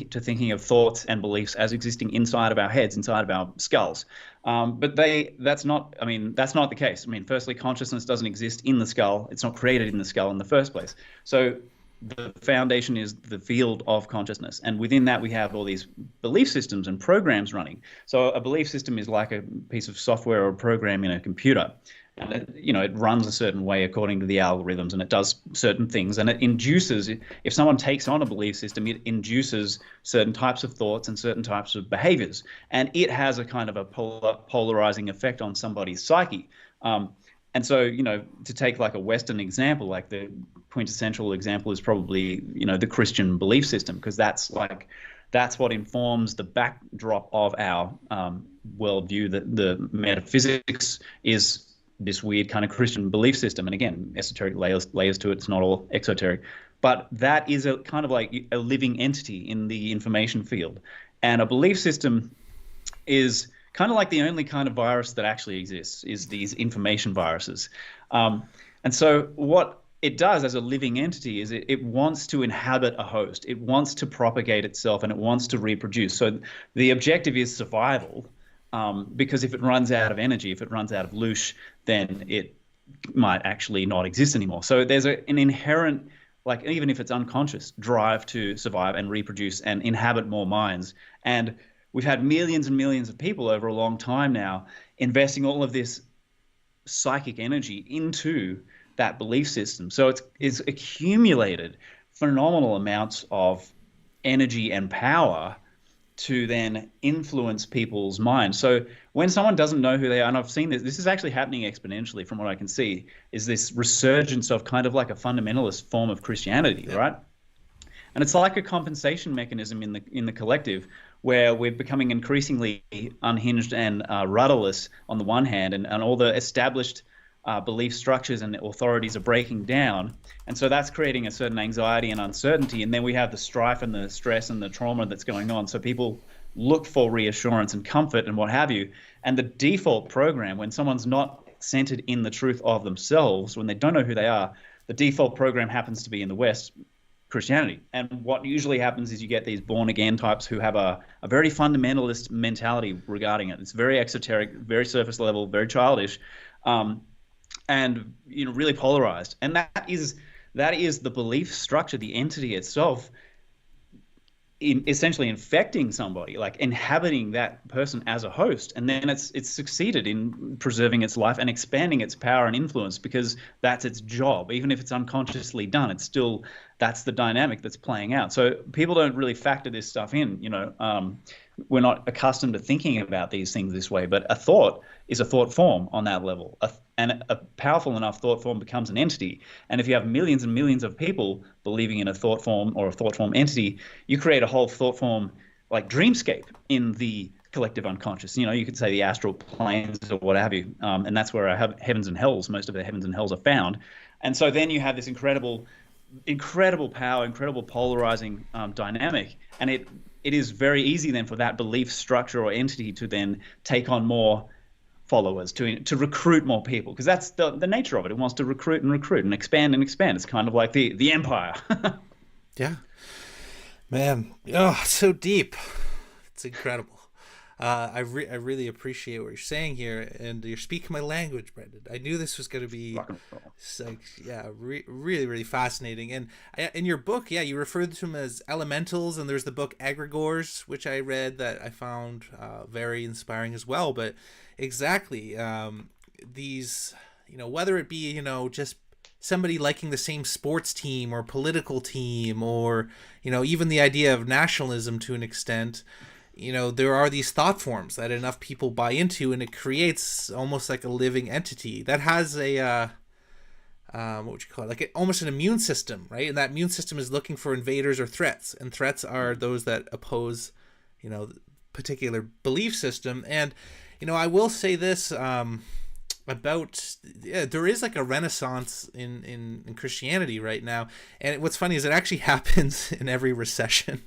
to thinking of thoughts and beliefs as existing inside of our heads, inside of our skulls, but that's not the case. Firstly, consciousness doesn't exist in the skull. It's not created in the skull in the first place. So the foundation is the field of consciousness, and within that we have all these belief systems and programs running. So a belief system is like a piece of software or a program in a computer, and it runs a certain way according to the algorithms, and it does certain things, and it induces, if someone takes on a belief system, it induces certain types of thoughts and certain types of behaviors, and it has a kind of a polarizing effect on somebody's psyche. And so, to take like a Western example, like the quintessential example is probably, the Christian belief system, because that's what informs the backdrop of our worldview. That the metaphysics is this weird kind of Christian belief system, and again, esoteric layers to it. It's not all exoteric, but that is a kind of like a living entity in the information field, and a belief system is kind of like the only kind of virus that actually exists, is these information viruses. And so what it does as a living entity is it wants to inhabit a host. It wants to propagate itself, and it wants to reproduce. So the objective is survival, because if it runs out of energy, if it runs out of loosh, then it might actually not exist anymore. So there's an inherent, like, even if it's unconscious, drive to survive and reproduce and inhabit more minds. And we've had millions and millions of people over a long time now investing all of this psychic energy into that belief system. So it's accumulated phenomenal amounts of energy and power to then influence people's minds. So when someone doesn't know who they are, and I've seen this is actually happening exponentially from what I can see, is this resurgence of kind of like a fundamentalist form of Christianity, right? And it's like a compensation mechanism in the collective, where we're becoming increasingly unhinged and rudderless on the one hand, and all the established belief structures and authorities are breaking down. And so that's creating a certain anxiety and uncertainty. And then we have the strife and the stress and the trauma that's going on. So people look for reassurance and comfort and what have you. And the default program, when someone's not centered in the truth of themselves, when they don't know who they are, the default program happens to be in the West, Christianity. And what usually happens is you get these born again types who have a very fundamentalist mentality regarding it. It's very exoteric, very surface level, very childish, and really polarized. And that is the belief structure, the entity itself, essentially infecting somebody, like inhabiting that person as a host, and then it's succeeded in preserving its life and expanding its power and influence, because that's its job. Even if it's unconsciously done, it's still, that's the dynamic that's playing out. So people don't really factor this stuff in. We're not accustomed to thinking about these things this way, but a thought is a thought form on that level, and a powerful enough thought form becomes an entity. And if you have millions and millions of people believing in a thought form or a thought form entity, you create a whole thought form like dreamscape in the collective unconscious. You could say the astral planes or what have you, and that's where our heavens and hells, most of the heavens and hells, are found. And so then you have this incredible power, incredible polarizing dynamic, and it is very easy then for that belief structure or entity to then take on more followers, to recruit more people, because that's the nature of it. It wants to recruit and expand and expand. It's kind of like the empire. Yeah, man. Oh, it's so deep. It's incredible. I really appreciate what you're saying here, and you're speaking my language, Brendan. I knew this was going to be really, really fascinating. And in your book, you referred to them as elementals, and there's the book Egregores, which I read, that I found very inspiring as well. But exactly, these, whether it be, just somebody liking the same sports team or political team, or, even the idea of nationalism to an extent, there are these thought forms that enough people buy into, and it creates almost like a living entity that has a what would you call it? Like almost an immune system, right? And that immune system is looking for invaders or threats, and threats are those that oppose, particular belief system. And I will say this about there is like a renaissance in Christianity right now, and what's funny is it actually happens in every recession.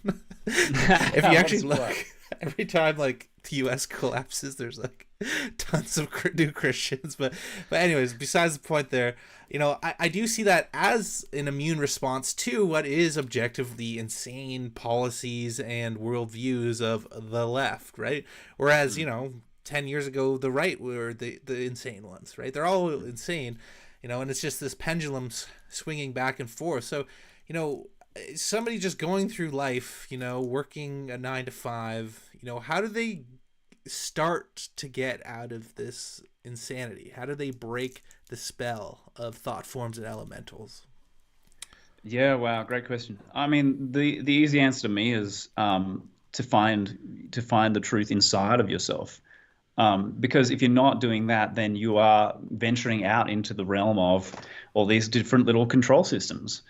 If you actually look, every time like the U.S. collapses, there's like tons of new Christians. But anyways, besides the point there, I do see that as an immune response to what is objectively insane policies and worldviews of the left, right? Whereas 10 years ago, the right were the insane ones, right? They're all insane, and it's just this pendulum swinging back and forth. So, somebody just going through life, working a 9 to 5, how do they start to get out of this insanity? How do they break the spell of thought forms and elementals? Yeah, wow, great question. I mean, the easy answer to me is to find the truth inside of yourself. Because if you're not doing that, then you are venturing out into the realm of all these different little control systems.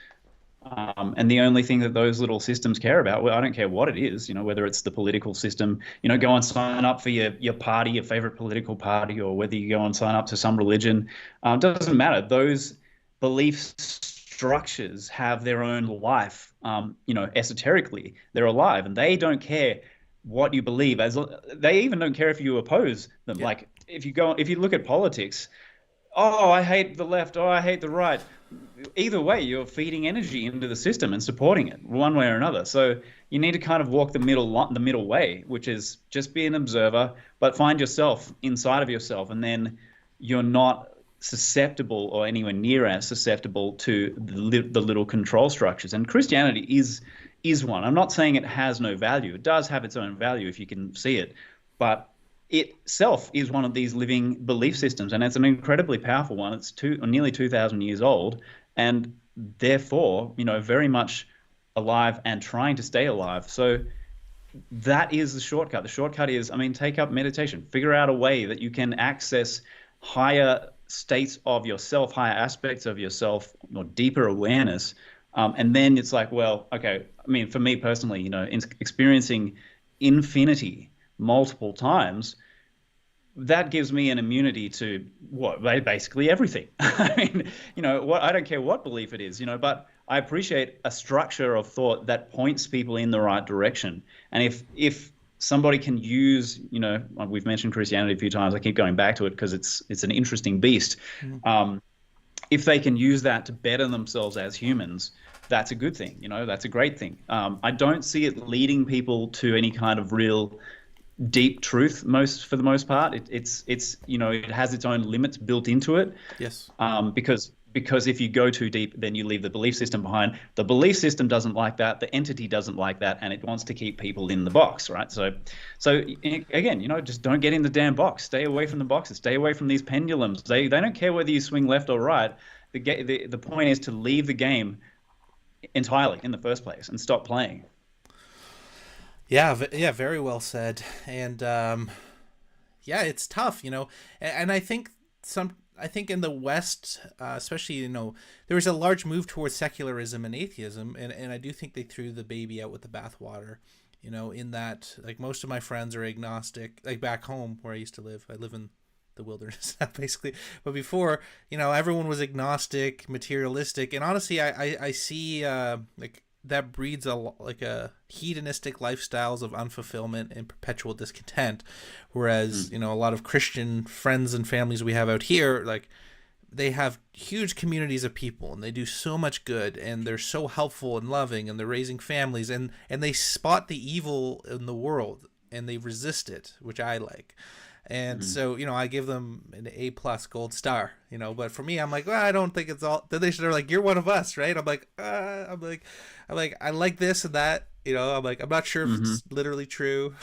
And the only thing that those little systems care about, well, I don't care what it is, whether it's the political system, go and sign up for your party, your favorite political party, or whether you go and sign up to some religion, doesn't matter. Those belief structures have their own life, esoterically. They're alive, and they don't care what you believe. They even don't care if you oppose them. Yeah. Like if you look at politics, oh, I hate the left, oh, I hate the right. Either way, you're feeding energy into the system and supporting it one way or another. So you need to kind of walk the middle way, which is just be an observer, but find yourself inside of yourself, and then you're not susceptible or anywhere near as susceptible to the little control structures. And Christianity is one. I'm not saying it has no value. It does have its own value if you can see it, but itself is one of these living belief systems, and it's an incredibly powerful one. It's nearly 2,000 years old, and therefore, very much alive and trying to stay alive. So that is the shortcut. The shortcut is, take up meditation. Figure out a way that you can access higher states of yourself, higher aspects of yourself, or deeper awareness. And then it's like, well, okay, for me personally, experiencing infinity multiple times, that gives me an immunity to basically everything. I don't care what belief it is, but I appreciate a structure of thought that points people in the right direction. And if somebody can use, we've mentioned Christianity a few times, I keep going back to it because it's an interesting beast. If they can use that to better themselves as humans, that's a good thing. That's a great thing. I don't see it leading people to any kind of real deep truth for the most part. It's it has its own limits built into it. Yes. Because if you go too deep, then you leave the belief system behind. The belief system doesn't like that. The entity doesn't like that, and it wants to keep people in the box, right? So again, just don't get in the damn box. Stay away from the boxes. Stay away from these pendulums. They don't care whether you swing left or right. The point is to leave the game entirely in the first place and stop playing. Yeah, very well said. And it's tough, and I think in the West, especially, there was a large move towards secularism and atheism, and I do think they threw the baby out with the bathwater, in that, like, most of my friends are agnostic. Like back home where I used to live, I live in the wilderness now, basically. But before, everyone was agnostic, materialistic, and honestly, I see like that breeds a hedonistic lifestyles of unfulfillment and perpetual discontent. Whereas, a lot of Christian friends and families we have out here, like, they have huge communities of people and they do so much good and they're so helpful and loving and they're raising families and they spot the evil in the world and they resist it, which I like. And so, I give them an A+ gold star, but for me, I'm like, well, I don't think it's all. Then they're like, you're one of us, right? I'm like, I like this and that, I'm like, I'm not sure if it's literally true,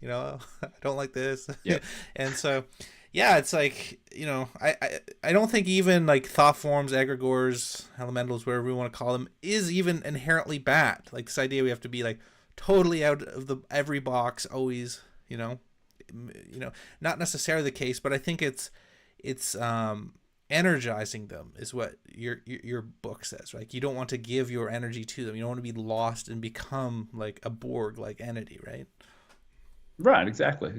I don't like this. Yep. And so, yeah, it's like, I don't think even like thought forms, egregores, elementals, whatever we want to call them, is even inherently bad. Like this idea we have to be like totally out of every box always, not necessarily the case, but I think it's energizing them is what your book says, right? You don't want to give your energy to them. You don't want to be lost and become like a Borg like entity, right? Right, exactly.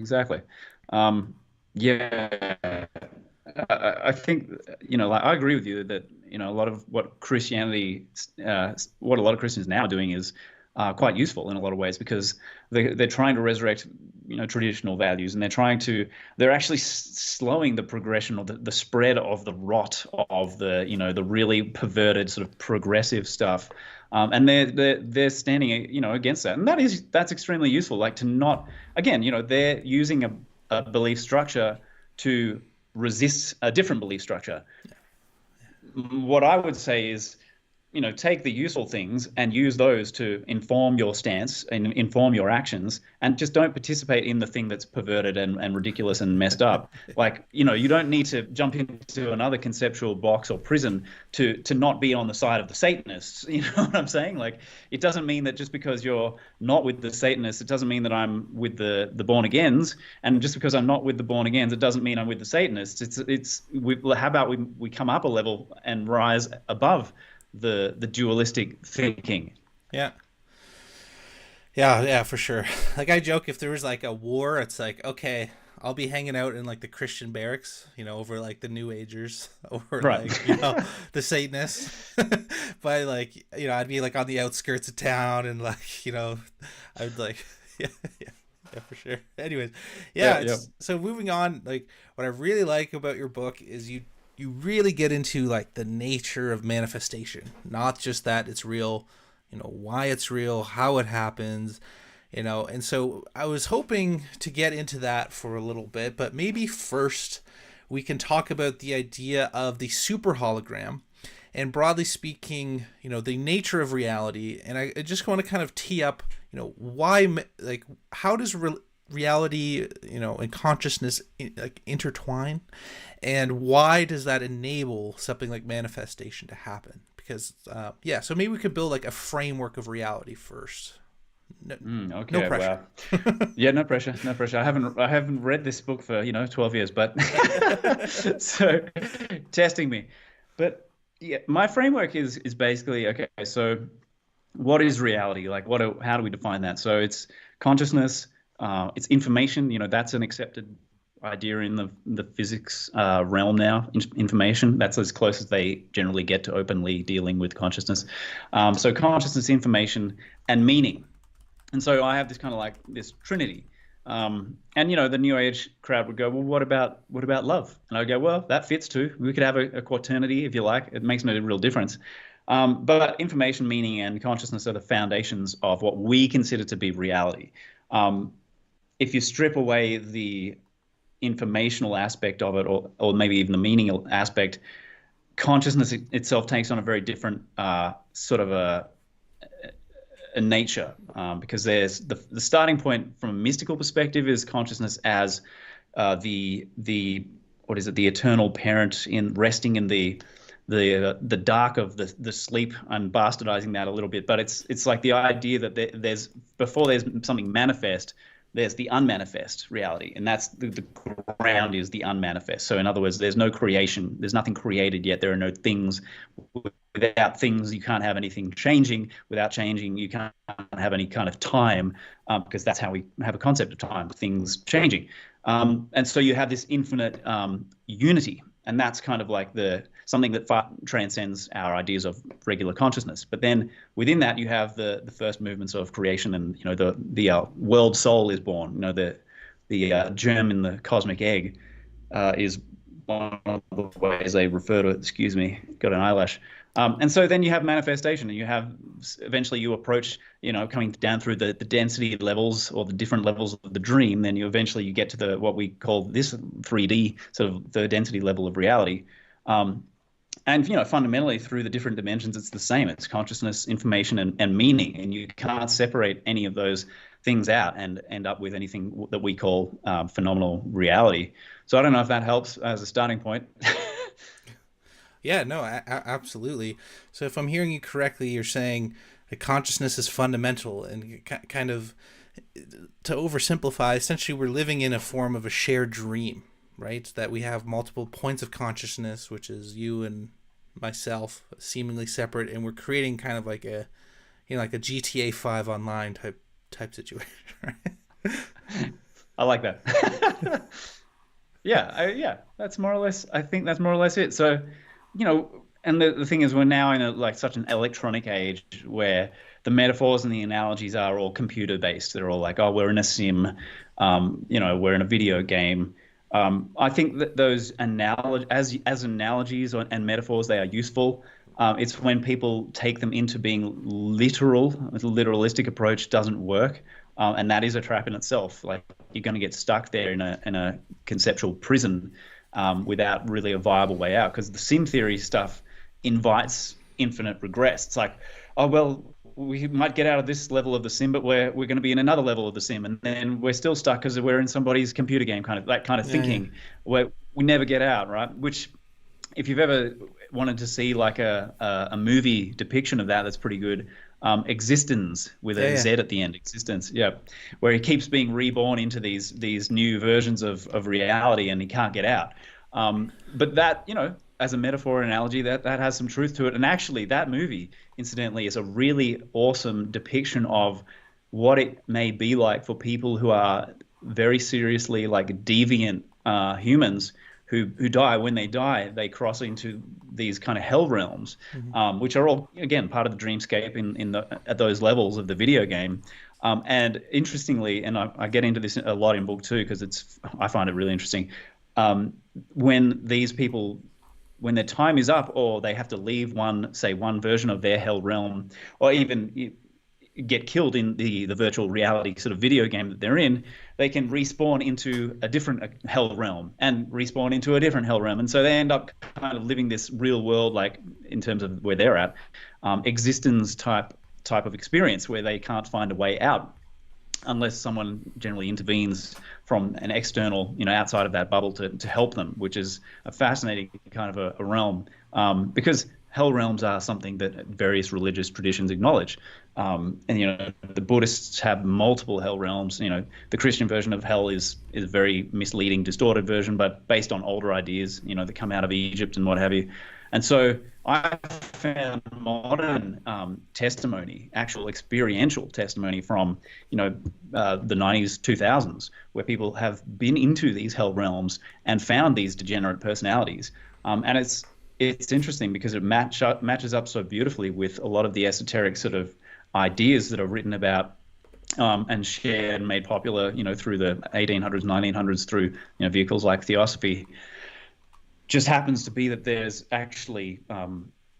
Um, yeah, I think, like I agree with you that, a lot of what what a lot of Christians now are doing is quite useful in a lot of ways, because they're trying to resurrect, traditional values, and they're actually slowing the progression or the spread of the rot of the really perverted sort of progressive stuff. And they're standing, against that, and that's extremely useful. Like, to not, again, they're using a belief structure to resist a different belief structure. What I would say is, take the useful things and use those to inform your stance and inform your actions, and just don't participate in the thing that's perverted and ridiculous and messed up. Like, you don't need to jump into another conceptual box or prison to not be on the side of the Satanists. You know what I'm saying? Like, it doesn't mean that just because you're not with the Satanists, it doesn't mean that I'm with the born agains. And just because I'm not with the born agains, it doesn't mean I'm with the Satanists. How about we come up a level and rise above the dualistic thinking. Yeah, for sure. Like, I joke, if there was like a war, it's like, okay, I'll be hanging out in like the Christian barracks, over like the New Agers, or Right. like, the Satanists. But like, I'd be like on the outskirts of town, and like, I'd like, yeah, for sure. Anyways, so moving on, like, what I really like about your book is you really get into like the nature of manifestation, not just that it's real, why it's real, how it happens, and so I was hoping to get into that for a little bit, but maybe first we can talk about the idea of the super hologram, and broadly speaking, the nature of reality. And I just want to kind of tee up, why, like, how does reality, and consciousness like intertwine, and why does that enable something like manifestation to happen? Because so maybe we could build like a framework of reality first. Okay, no pressure. wow. Yeah, no pressure. I haven't read this book for 12 years, but so testing me. But yeah, my framework is basically, okay, so what is reality? Like, how do we define that? So it's consciousness, it's information. That's an accepted idea in the physics realm now. Information, that's as close as they generally get to openly dealing with consciousness. So consciousness, information, and meaning. And so I have this kind of like this trinity. And the New Age crowd would go, well, what about love? And I go, well, that fits too. We could have a quaternity if you like. It makes no real difference. But information, meaning, and consciousness are the foundations of what we consider to be reality. If you strip away the informational aspect of it, or maybe even the meaning aspect, consciousness itself takes on a very different sort of a nature, because there's the starting point from a mystical perspective is consciousness as the eternal parent in resting in the dark of the sleep. I'm bastardizing that a little bit, but it's like the idea that there's before there's something manifest, there's the unmanifest reality, and that's the ground is the unmanifest. So in other words, there's no creation, there's nothing created yet, there are no things. Without things, you can't have anything changing. Without changing, you can't have any kind of time, because that's how we have a concept of time, things changing. And so you have this infinite unity, and that's kind of like something that far transcends our ideas of regular consciousness. But then within that, you have the first movements of creation, and the world soul is born. The germ in the cosmic egg is one of the ways they refer to it. Excuse me, got an eyelash. And so then you have manifestation, and you have eventually you approach, coming down through the density levels or the different levels of the dream. Then you get to what we call this 3D, sort of the density level of reality. And fundamentally through the different dimensions, it's the same. It's consciousness, information, and meaning, and you can't separate any of those things out and end up with anything that we call phenomenal reality. So I don't know if that helps as a starting point. Yeah, no, absolutely. So if I'm hearing you correctly, you're saying that consciousness is fundamental, and kind of, to oversimplify, essentially we're living in a form of a shared dream, right? That we have multiple points of consciousness, which is you and myself, seemingly separate, and we're creating kind of like a, like a GTA 5 online type situation. Right? I like that. Yeah, that's more or less. I think that's more or less it. So, and the thing is, we're now in such an electronic age where the metaphors and the analogies are all computer based. They're all like, oh, we're in a sim, we're in a video game. I think that those as analogies and metaphors, they are useful. It's when people take them into being literal. A literalistic approach doesn't work. And that is a trap in itself. Like, you're going to get stuck there in a conceptual prison without really a viable way out. Because the sim theory stuff invites infinite regress. It's like, oh well, we might get out of this level of the sim, but we're going to be in another level of the sim, and then we're still stuck because we're in somebody's computer game. That kind of thinking, where we never get out, right? Which, if you've ever wanted to see like a movie depiction of that, that's pretty good. Existence with a Z at the end. Existence, yeah, where he keeps being reborn into these new versions of reality, and he can't get out. But that, as a metaphor and analogy, that has some truth to it. And actually, that movie, incidentally, is a really awesome depiction of what it may be like for people who are very seriously like deviant humans who die. When they die, they cross into these kind of hell realms, which are all, again, part of the dreamscape at those levels of the video game. And interestingly, and I get into this a lot in book 2 because I find it really interesting. When these people, when their time is up, or they have to leave one version of their hell realm, or even get killed in the virtual reality sort of video game that they're in, they can respawn into a different hell realm and respawn into a different hell realm. And so they end up kind of living this real world, like in terms of where they're at, existence type of experience where they can't find a way out unless someone generally intervenes from an external, outside of that bubble to help them, which is a fascinating kind of a realm, because hell realms are something that various religious traditions acknowledge. And, the Buddhists have multiple hell realms. The Christian version of hell is a very misleading, distorted version, but based on older ideas, that come out of Egypt and what have you. And so I found modern testimony, actual experiential testimony from, the 90s, 2000s, where people have been into these hell realms and found these degenerate personalities. And it's interesting because it matches up so beautifully with a lot of the esoteric sort of ideas that are written about and shared and made popular, through the 1800s, 1900s, through, vehicles like Theosophy. Just happens to be that there's actually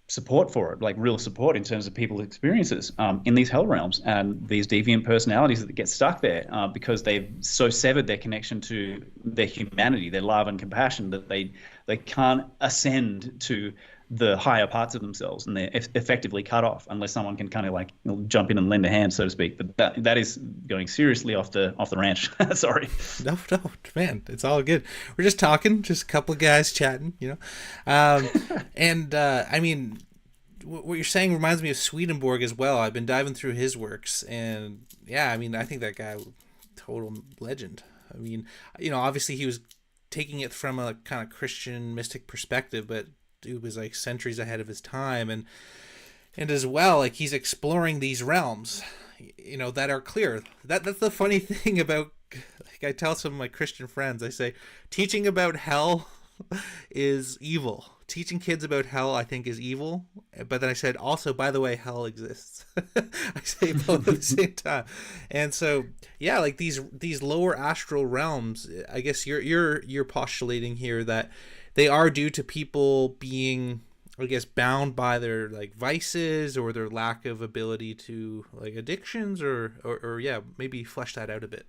support for it, like real support in terms of people's experiences in these hell realms and these deviant personalities that get stuck there because they've so severed their connection to their humanity, their love and compassion, that they can't ascend to the higher parts of themselves, and they're effectively cut off unless someone can kind of like jump in and lend a hand, so to speak. But that is going seriously off the ranch. Sorry. No, man, it's all good. We're just talking, just a couple of guys chatting, and I mean, what you're saying reminds me of Swedenborg as well. I've been diving through his works, and yeah, I mean, I think that guy, total legend. I mean, obviously he was taking it from a kind of Christian mystic perspective, but dude was like centuries ahead of his time, and as well, like, he's exploring these realms, that are clear. That's the funny thing about, like, I tell some of my Christian friends, I say, teaching about hell is evil. Teaching kids about hell, I think, is evil. But then I said, also, by the way, hell exists. I say both at the same time. And so, yeah, like these lower astral realms, I guess you're postulating here that they are due to people being, I guess, bound by their like vices or their lack of ability to, like, addictions or yeah, maybe flesh that out a bit.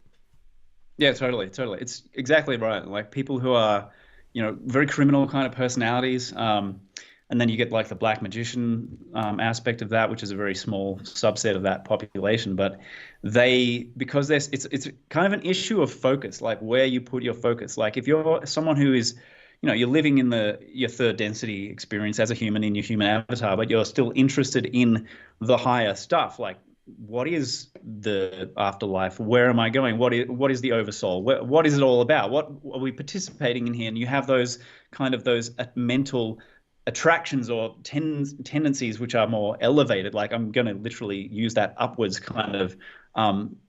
Yeah, totally. It's exactly right. Like, people who are, very criminal kind of personalities. And then you get like the black magician aspect of that, which is a very small subset of that population. But because it's kind of an issue of focus, like where you put your focus. Like, if you're someone who is, you're living in your third density experience as a human in your human avatar, but you're still interested in the higher stuff, like, what is the afterlife? Where am I going? What is the oversoul? What is it all about? What are we participating in here? And you have those mental attractions or tendencies which are more elevated. Like, I'm going to literally use that upwards kind of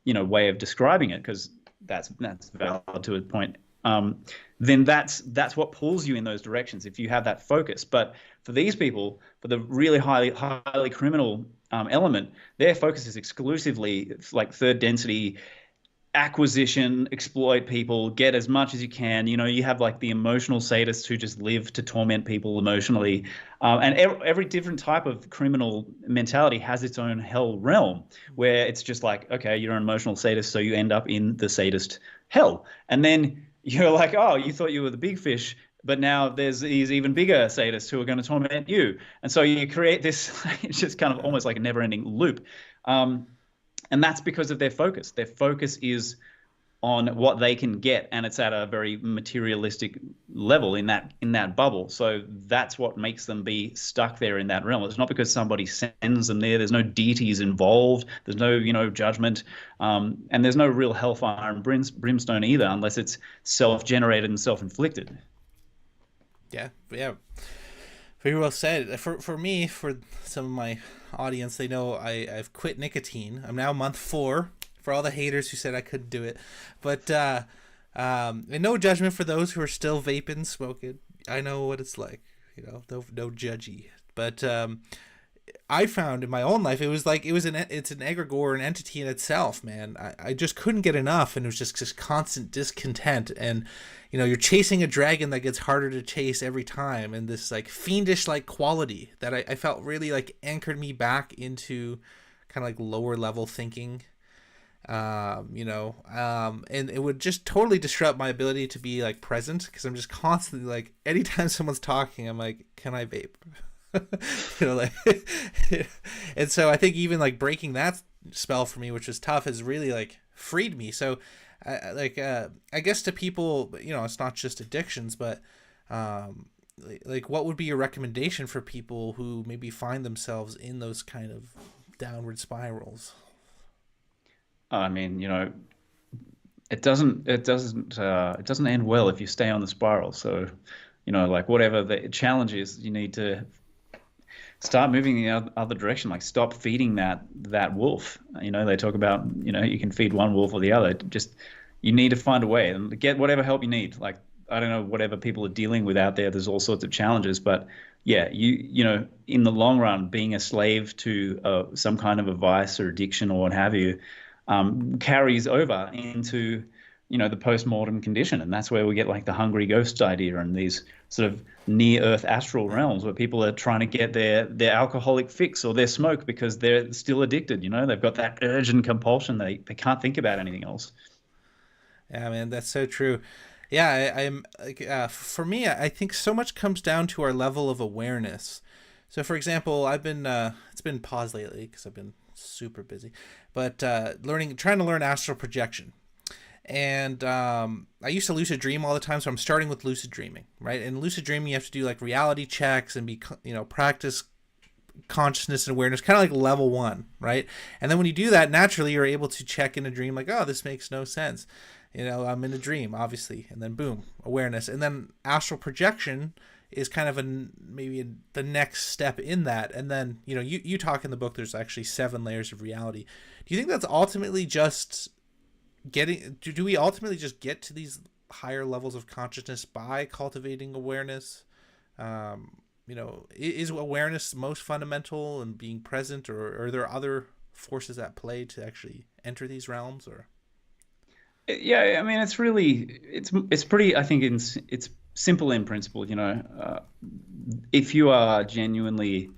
way of describing it, because that's valid to a point. Then that's what pulls you in those directions if you have that focus. But for these people, for the really highly criminal element, their focus is exclusively like third density acquisition, exploit people, get as much as you can. You have like the emotional sadists who just live to torment people emotionally. And every different type of criminal mentality has its own hell realm, where it's just like, okay, you're an emotional sadist, so you end up in the sadist hell. And then you're like, oh, you thought you were the big fish, but now there's these even bigger sadists who are going to torment you. And so you create this, it's just kind of almost like a never-ending loop. And that's because of their focus. Their focus is on what they can get, and it's at a very materialistic level in that bubble. So that's what makes them be stuck there in that realm. It's not because somebody sends them there. There's no deities involved. There's no judgment, and there's no real hellfire and brimstone either, unless it's self-generated and self-inflicted. Yeah. Very well said. For me, for some of my audience, they know I've quit nicotine. I'm now month 4. For all the haters who said I couldn't do it, but and no judgment for those who are still vaping, smoking. I know what it's like. No judgy. But I found in my own life, it's an egregore, an entity in itself, man. I just couldn't get enough, and it was just constant discontent. And you're chasing a dragon that gets harder to chase every time, and this like fiendish like quality that I felt really like anchored me back into kind of like lower level thinking. And it would just totally disrupt my ability to be like present, because I'm just constantly like, anytime someone's talking, I'm like, can I vape? And so I think even like breaking that spell for me, which was tough, has really like freed me. So I guess to people, it's not just addictions, but like what would be your recommendation for people who maybe find themselves in those kind of downward spirals? I mean, it doesn't end well if you stay on the spiral. So, like whatever the challenge is, you need to start moving in the other direction. Like, stop feeding that wolf. They talk about, you can feed one wolf or the other. Just, you need to find a way and get whatever help you need. Like, I don't know, whatever people are dealing with out there, there's all sorts of challenges, but yeah, in the long run, being a slave to some kind of a vice or addiction or what have you, carries over into the post-mortem condition, and that's where we get like the hungry ghost idea and these sort of near-earth astral realms where people are trying to get their alcoholic fix or their smoke because they're still addicted. They've got that urge and compulsion, they can't think about anything else. Yeah, man, that's so true. Yeah, I'm like, for me, I think so much comes down to our level of awareness. So for example, I've been it's been paused lately because I've been super busy, but trying to learn astral projection. And I used to lucid dream all the time, so I'm starting with lucid dreaming, right? And lucid dreaming, you have to do like reality checks and practice consciousness and awareness, kind of like level 1, right? And then when you do that, naturally you're able to check in a dream like, oh, this makes no sense. I'm in a dream, obviously, and then boom, awareness. And then astral projection is kind of maybe the next step in that. And then, you talk in the book, there's actually 7 layers of reality. Do you think that's ultimately just do we ultimately just get to these higher levels of consciousness by cultivating awareness? Is awareness most fundamental and being present, or are there other forces at play to actually enter these realms? Or yeah, I mean, it's pretty, I think it's simple in principle. If you are genuinely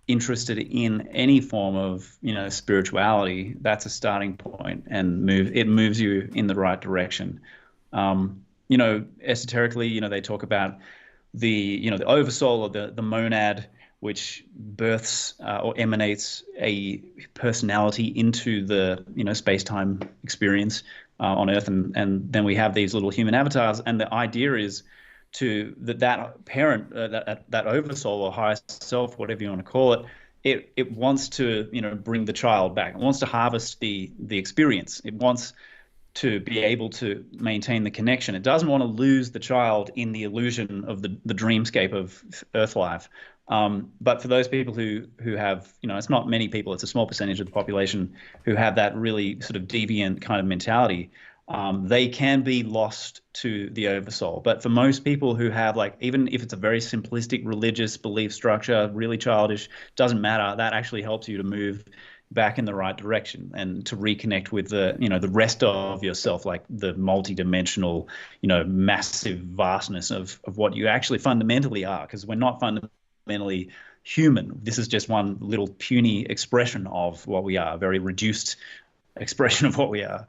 interested in any form of spirituality, that's a starting point, and it moves you in the right direction. Esoterically, they talk about the oversoul, or the monad, which births or emanates a personality into the space-time experience on Earth, and then we have these little human avatars, and the idea is that parent, that oversoul or higher self, whatever you want to call it, it wants to, bring the child back. It wants to harvest the experience. It wants to be able to maintain the connection. It doesn't want to lose the child in the illusion of the dreamscape of Earth life. But for those people who have, it's not many people, it's a small percentage of the population who have that really sort of deviant kind of mentality. They can be lost to the oversoul. But for most people who have, like, even if it's a very simplistic religious belief structure, really childish, doesn't matter. That actually helps you to move back in the right direction and to reconnect with the rest of yourself, like the multidimensional, massive vastness of what you actually fundamentally are, because we're not fundamentally human. This is just one little puny expression of what we are, a very reduced expression of what we are.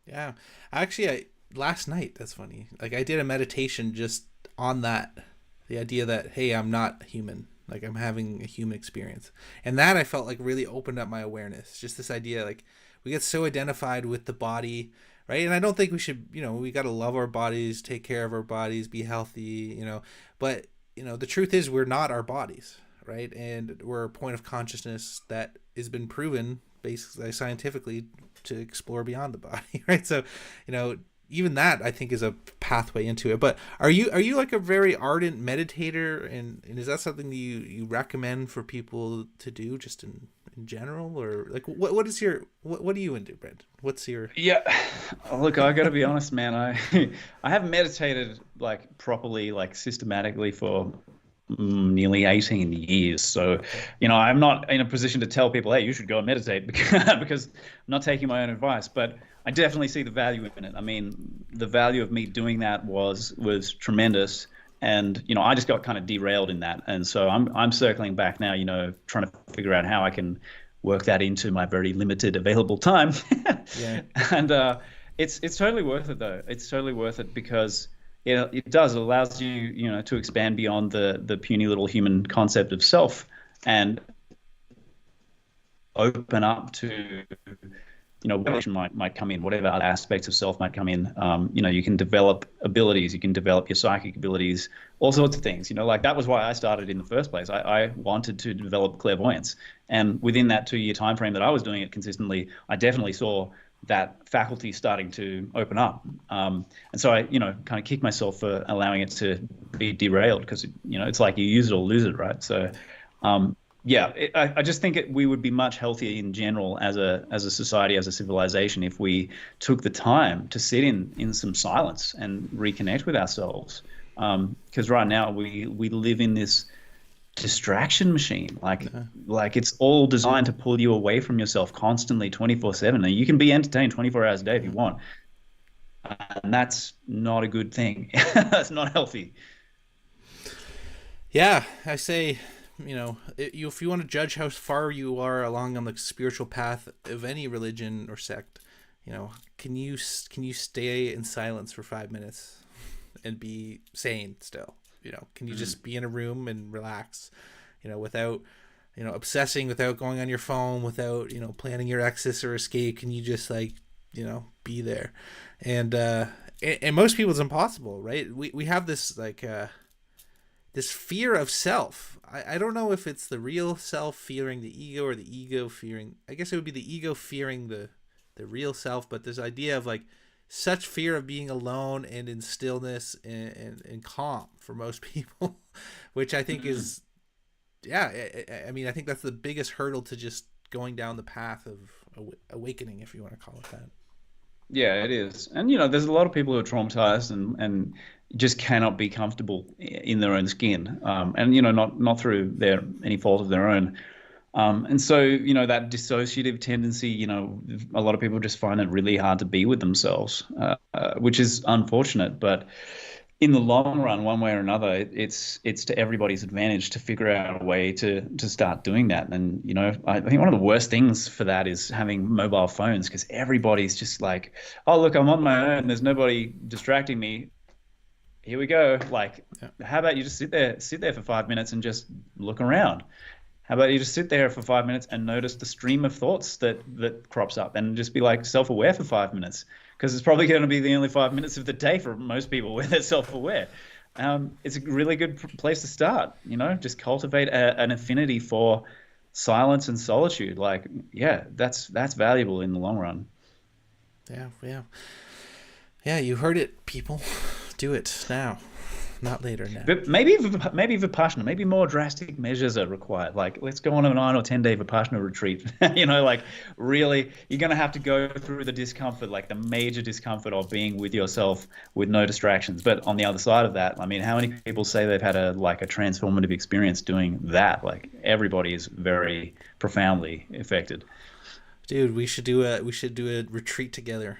Yeah. Actually, last night, that's funny. Like, I did a meditation just on that, the idea that, hey, I'm not human. Like, I'm having a human experience. And that I felt like really opened up my awareness. Just this idea, like, we get so identified with the body, right? And I don't think we should, we got to love our bodies, take care of our bodies, be healthy, But, the truth is we're not our bodies, right? And we're a point of consciousness that has been proven basically scientifically to explore beyond the body, right? So, even that I think is a pathway into it. But are you like a very ardent meditator, and is that something that you recommend for people to do just in general, or like what are you into, Brent? What's your Yeah, look, I got to be honest, man. I haven't meditated like properly, like systematically for nearly 18 years. So, I'm not in a position to tell people, hey, you should go and meditate because I'm not taking my own advice. But I definitely see the value in it. I mean, the value of me doing that was tremendous. And, I just got kind of derailed in that. And so I'm circling back now, trying to figure out how I can work that into my very limited available time. Yeah. And it's totally worth it, though. It's totally worth it because it does. It allows you, to expand beyond the puny little human concept of self and open up to, what might come in, whatever other aspects of self might come in. You can develop abilities, you can develop your psychic abilities, all sorts of things. Like that was why I started in the first place. I wanted to develop clairvoyance, and within that 2-year time frame that I was doing it consistently, I definitely saw that faculty starting to open up. And so I, kind of kicked myself for allowing it to be derailed because, it's like you use it or lose it, right? So, I just think we would be much healthier in general as a society, as a civilization, if we took the time to sit in some silence and reconnect with ourselves. Because right now we live in this distraction machine, like it's all designed to pull you away from yourself constantly 24/7, and you can be entertained 24 hours a day if you want, and that's not a good thing. That's not healthy. Yeah, I say, if you want to judge how far you are along on the spiritual path of any religion or sect, can you stay in silence for 5 minutes and be sane still? Can you just be in a room and relax, without, obsessing, without going on your phone, without, planning your exit or escape? Can you just be there? And most people it's impossible, right? We have this this fear of self. I don't know if it's the real self fearing the ego or the ego fearing, I guess it would be the ego fearing the real self, but this idea of like such fear of being alone and in stillness and calm for most people, which I think is, I mean, I think that's the biggest hurdle to just going down the path of awakening, if you want to call it that. Yeah, it is. And, there's a lot of people who are traumatized and just cannot be comfortable in their own skin. And, not through any fault of their own. And so, that dissociative tendency, a lot of people just find it really hard to be with themselves, which is unfortunate. But in the long run, one way or another, it's to everybody's advantage to figure out a way to start doing that. And, I think one of the worst things for that is having mobile phones, because everybody's just like, oh, look, I'm on my own. There's nobody distracting me. Here we go. Like, How about you just sit there for 5 minutes and just look around? How about you just sit there for 5 minutes and notice the stream of thoughts that crops up, and just be like self-aware for 5 minutes, because it's probably going to be the only 5 minutes of the day for most people where they're self-aware. it's a really good place to start. Just cultivate an affinity for silence and solitude. Like, yeah, that's valuable in the long run. Yeah, yeah. Yeah, you heard it, people. Do it now, not later now. But maybe Vipassana, maybe more drastic measures are required. Like, let's go on a 9 or 10 day Vipassana retreat. Like, really, you're going to have to go through the discomfort, like the major discomfort of being with yourself with no distractions. But on the other side of that, I mean, how many people say they've had a transformative experience doing that? Like, everybody is very profoundly affected. Dude, we should do a retreat together.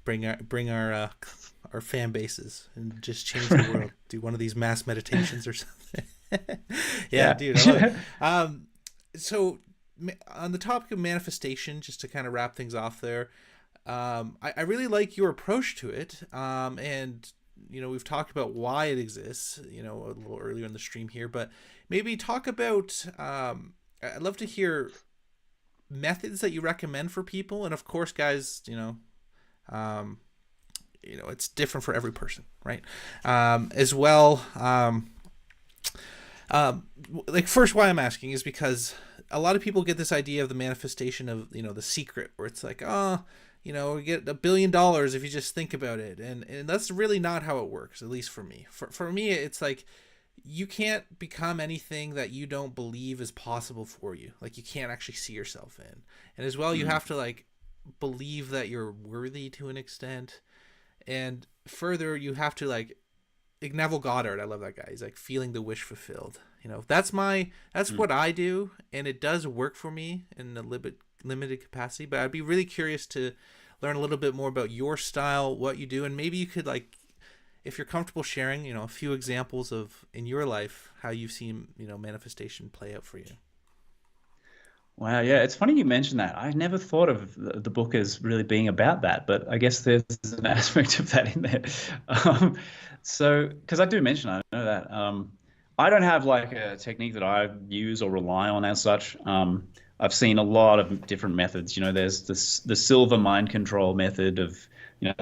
Bring our fan bases and just change the world. Do one of these mass meditations or something. Yeah, Yeah. dude, I love it. So on the topic of manifestation, just to kind of wrap things off there, I really like your approach to it. And we've talked about why it exists, a little earlier in the stream here, but maybe talk about. I'd love to hear methods that you recommend for people, and of course, guys, um, it's different for every person, right? As well, like, first, why I'm asking is because a lot of people get this idea of the manifestation of The Secret, where it's like, we get $1 billion if you just think about it, and that's really not how it works, at least for me. For me, it's like, you can't become anything that you don't believe is possible for you. Like, you can't actually see yourself in, and as well, you have to believe that you're worthy to an extent. And further, you have to like Neville Goddard. I love that guy. He's like feeling the wish fulfilled. That's what I do, and it does work for me in a limited capacity. But I'd be really curious to learn a little bit more about your style, what you do, and maybe you could, if you're comfortable sharing, a few examples of in your life how you've seen manifestation play out for you. Wow, yeah, it's funny you mentioned that. I never thought of the book as really being about that, but I guess there's an aspect of that in there. Because I do mention, I know that. I don't have like a technique that I use or rely on as such. I've seen a lot of different methods. There's the silver mind control method of,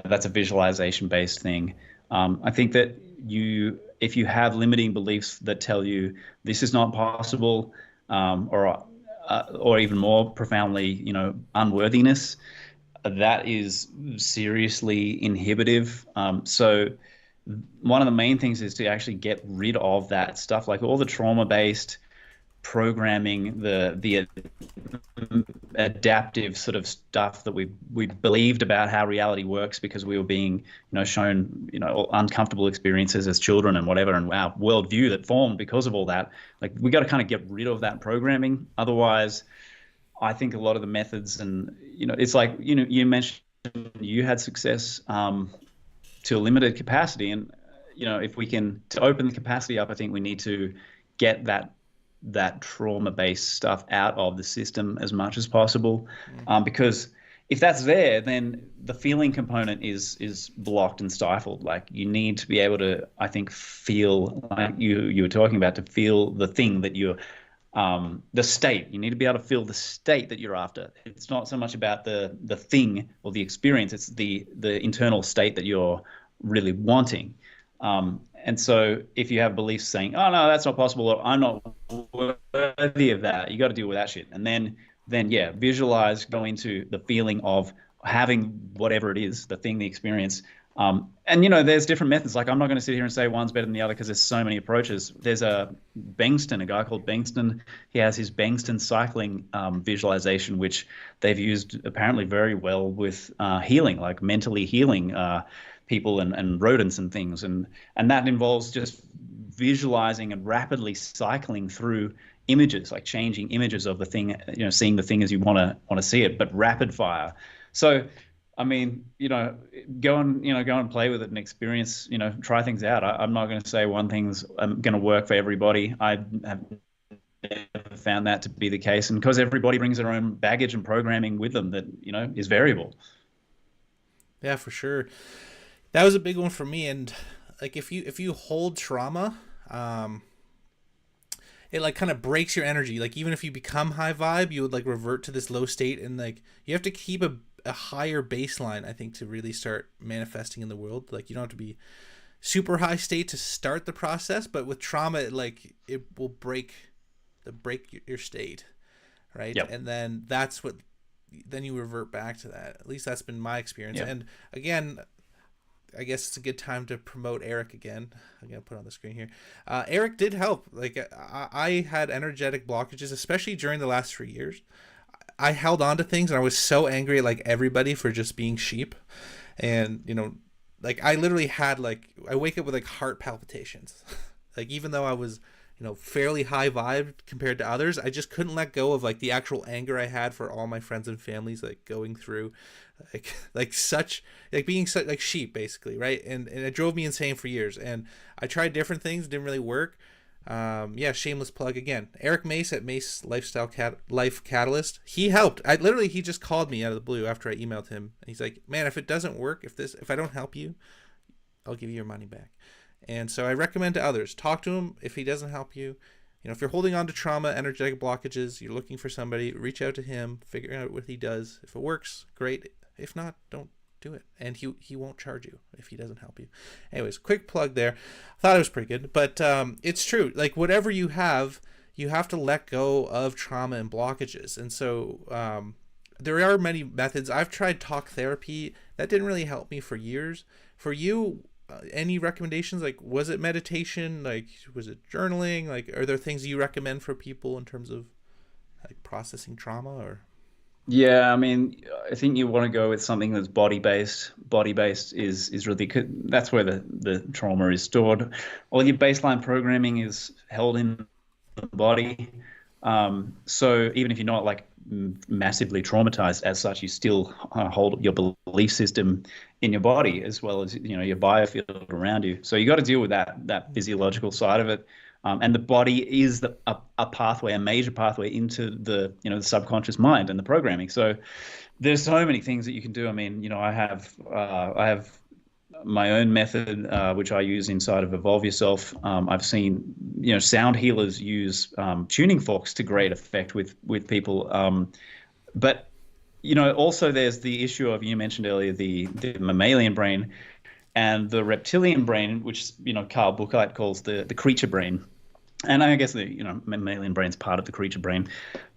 that's a visualization based thing. I think that if you have limiting beliefs that tell you this is not possible, or even more profoundly, unworthiness, that is seriously inhibitive. So one of the main things is to actually get rid of that stuff, like all the trauma-based programming, the adaptive sort of stuff that we believed about how reality works because we were being shown uncomfortable experiences as children and whatever, and our worldview that formed because of all that. Like, we got to kind of get rid of that programming. Otherwise, I think a lot of the methods, and it's like you mentioned you had success to a limited capacity, and if we can, to open the capacity up, I think we need to get that trauma-based stuff out of the system as much as possible, because if that's there, then the feeling component is blocked and stifled. Like, you need to be able to, I think, feel, like you were talking about, to feel the thing that you're, the state. You need to be able to feel the state that you're after. It's not so much about the thing or the experience. It's the internal state that you're really wanting. And so if you have beliefs saying, oh, no, that's not possible, or I'm not worthy of that, you got to deal with that shit. And then yeah, visualize, go into the feeling of having whatever it is, the thing, the experience. And, there's different methods. Like, I'm not going to sit here and say one's better than the other because there's so many approaches. There's a guy called Bengston. He has his Bengston cycling visualization, which they've used apparently very well with healing, like mentally healing people and rodents and things, and that involves just visualizing and rapidly cycling through images, like changing images of the thing, seeing the thing as you want to see it, but rapid fire. So, I mean, go and play with it and experience, try things out. I'm not going to say one thing's going to work for everybody. I have never found that to be the case, and because everybody brings their own baggage and programming with them that is variable. Yeah, for sure. That was a big one for me. And like, if you hold trauma, it like kind of breaks your energy. Like, even if you become high vibe, you would like revert to this low state, and like you have to keep a higher baseline, I think, to really start manifesting in the world. Like, you don't have to be super high state to start the process, but with trauma, it will break your state, right? Yep. And then you revert back to that. At least that's been my experience. Yep. And again, I guess it's a good time to promote Eric again. I'm gonna put on the screen here. Eric did help. Like I had energetic blockages, especially during the last 3 years. I held on to things, and I was so angry at like everybody for just being sheep. And like I literally had I wake up with like heart palpitations. Like even though I was fairly high vibe compared to others, I just couldn't let go of like the actual anger I had for all my friends and families, like going through being such like sheep basically, right? And it drove me insane for years, and I tried different things, didn't really work. Shameless plug again. Eric Mace at Mace Life Catalyst. He helped. He just called me out of the blue after I emailed him, and he's like, "Man, if it doesn't work, if I don't help you, I'll give you your money back." And so I recommend to others, talk to him if he doesn't help you. If you're holding on to trauma, energetic blockages, you're looking for somebody, reach out to him, figure out what he does. If it works, great. If not, don't do it. And he won't charge you if he doesn't help you. Anyways, quick plug there. I thought it was pretty good, but it's true. Like whatever you have to let go of trauma and blockages. And so there are many methods. I've tried talk therapy. That didn't really help me for years. For you, any recommendations? Like, was it meditation? Like, was it journaling? Like, are there things you recommend for people in terms of like processing trauma? Or Yeah, I mean, I think you want to go with something that's body based. Body based is really good. That's where the trauma is stored. All your baseline programming is held in the body. So even if you're not like massively traumatized as such, you still hold your belief system in your body as well as your biofield around you. So you got to deal with that physiological side of it. And the body is a pathway, a major pathway into the the subconscious mind and the programming. So there's so many things that you can do. I mean, I have my own method, which I use inside of Evolve Yourself. I've seen, sound healers use tuning forks to great effect with people. But, also there's the issue of, you mentioned earlier, the mammalian brain and the reptilian brain, which, Carl Buchheit calls the creature brain. And I guess the mammalian brain's part of the creature brain,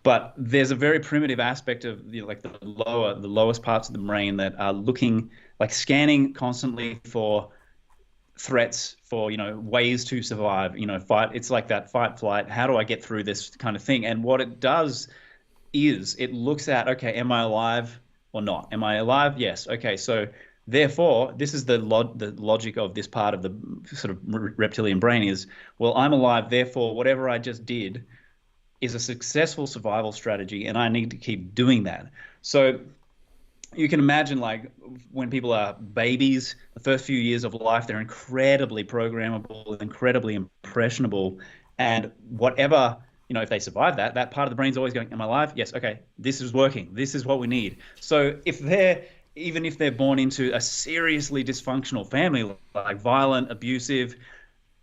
but there's a very primitive aspect of like the lowest parts of the brain that are looking, like scanning constantly for threats, for ways to survive, fight. It's like that fight flight. How do I get through this kind of thing? And what it does is it looks at, okay, am I alive or not? Am I alive? Yes. Okay, so therefore, this is the logic of this part of the sort of reptilian brain is, well, I'm alive, therefore whatever I just did is a successful survival strategy, and I need to keep doing that. So you can imagine, like, when people are babies, the first few years of life, they're incredibly programmable, incredibly impressionable, and whatever, if they survive that part of the brain's always going, am I alive? Yes, okay, this is working. This is what we need. So even if they're born into a seriously dysfunctional family, like violent, abusive,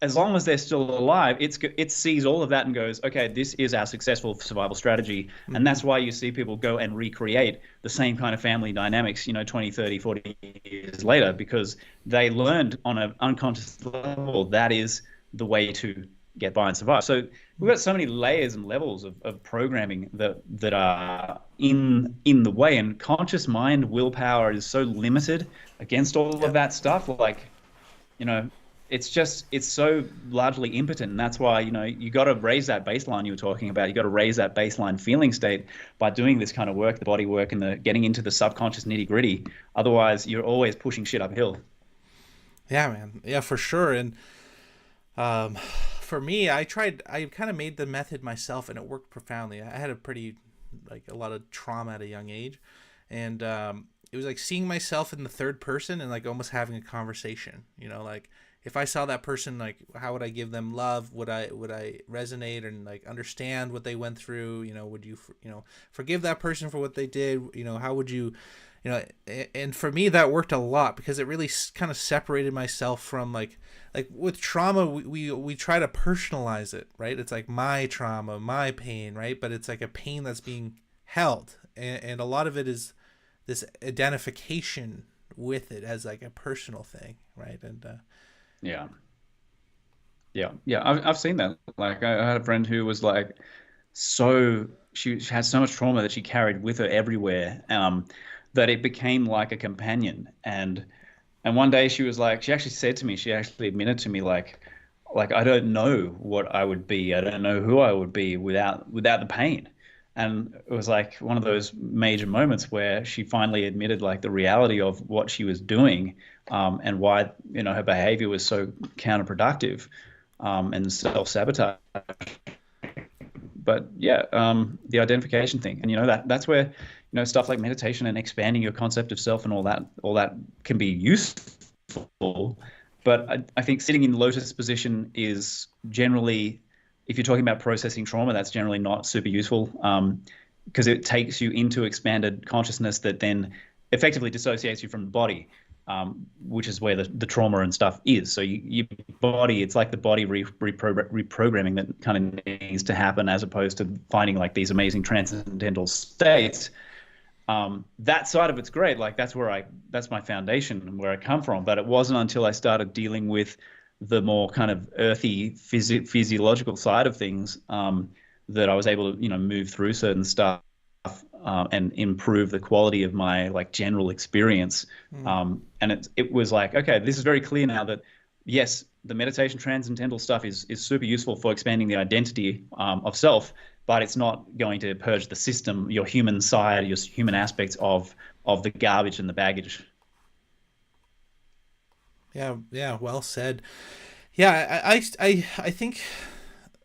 as long as they're still alive, it sees all of that and goes, okay, this is our successful survival strategy. Mm-hmm. And that's why you see people go and recreate the same kind of family dynamics, 20, 30, 40 years later, because they learned on an unconscious level that is the way to get by and survive. So we've got so many layers and levels of programming that are in the way, and conscious mind willpower is so limited against all of that stuff. Like, it's so largely impotent, and that's why you got to raise that baseline you were talking about. You got to raise that baseline feeling state by doing this kind of work, the body work, and the getting into the subconscious nitty gritty. Otherwise, you're always pushing shit uphill. Yeah, man. Yeah, for sure. And for me, I kind of made the method myself, and it worked profoundly. I had a lot of trauma at a young age, and it was like seeing myself in the third person and like almost having a conversation. Like if I saw that person, like how would I give them love? Would I resonate and like understand what they went through? Would you forgive that person for what they did? How would you? And for me that worked a lot, because it really kind of separated myself from like with trauma, we try to personalize it, right? It's like my trauma, my pain, right? But it's like a pain that's being held, and a lot of it is this identification with it as like a personal thing, right? And Yeah. Yeah. I've seen that. Like I had a friend who was like she had so much trauma that she carried with her everywhere, that it became like a companion. And one day she was like, she actually said to me, she actually admitted to me, like I don't know what I would be. I don't know who I would be without the pain. And it was like one of those major moments where she finally admitted like the reality of what she was doing, and why, her behavior was so counterproductive, and self-sabotage. But yeah, the identification thing, and that's where stuff like meditation and expanding your concept of self and all that can be useful. But I think sitting in lotus position is generally, if you're talking about processing trauma, that's generally not super useful, because it takes you into expanded consciousness that then effectively dissociates you from the body, which is where the trauma and stuff is. So your body, it's like the body reprogramming that kind of needs to happen, as opposed to finding like these amazing transcendental states. That side of it's great. Like that's my foundation and where I come from. But it wasn't until I started dealing with the more kind of earthy physiological side of things, that I was able to, move through certain stuff, and improve the quality of my like general experience. And it was like, okay, this is very clear now that yes, the meditation transcendental stuff is super useful for expanding the identity, of self, but it's not going to purge the system, your human side, your human aspects of the garbage and the baggage. Yeah, well said. Yeah, I think,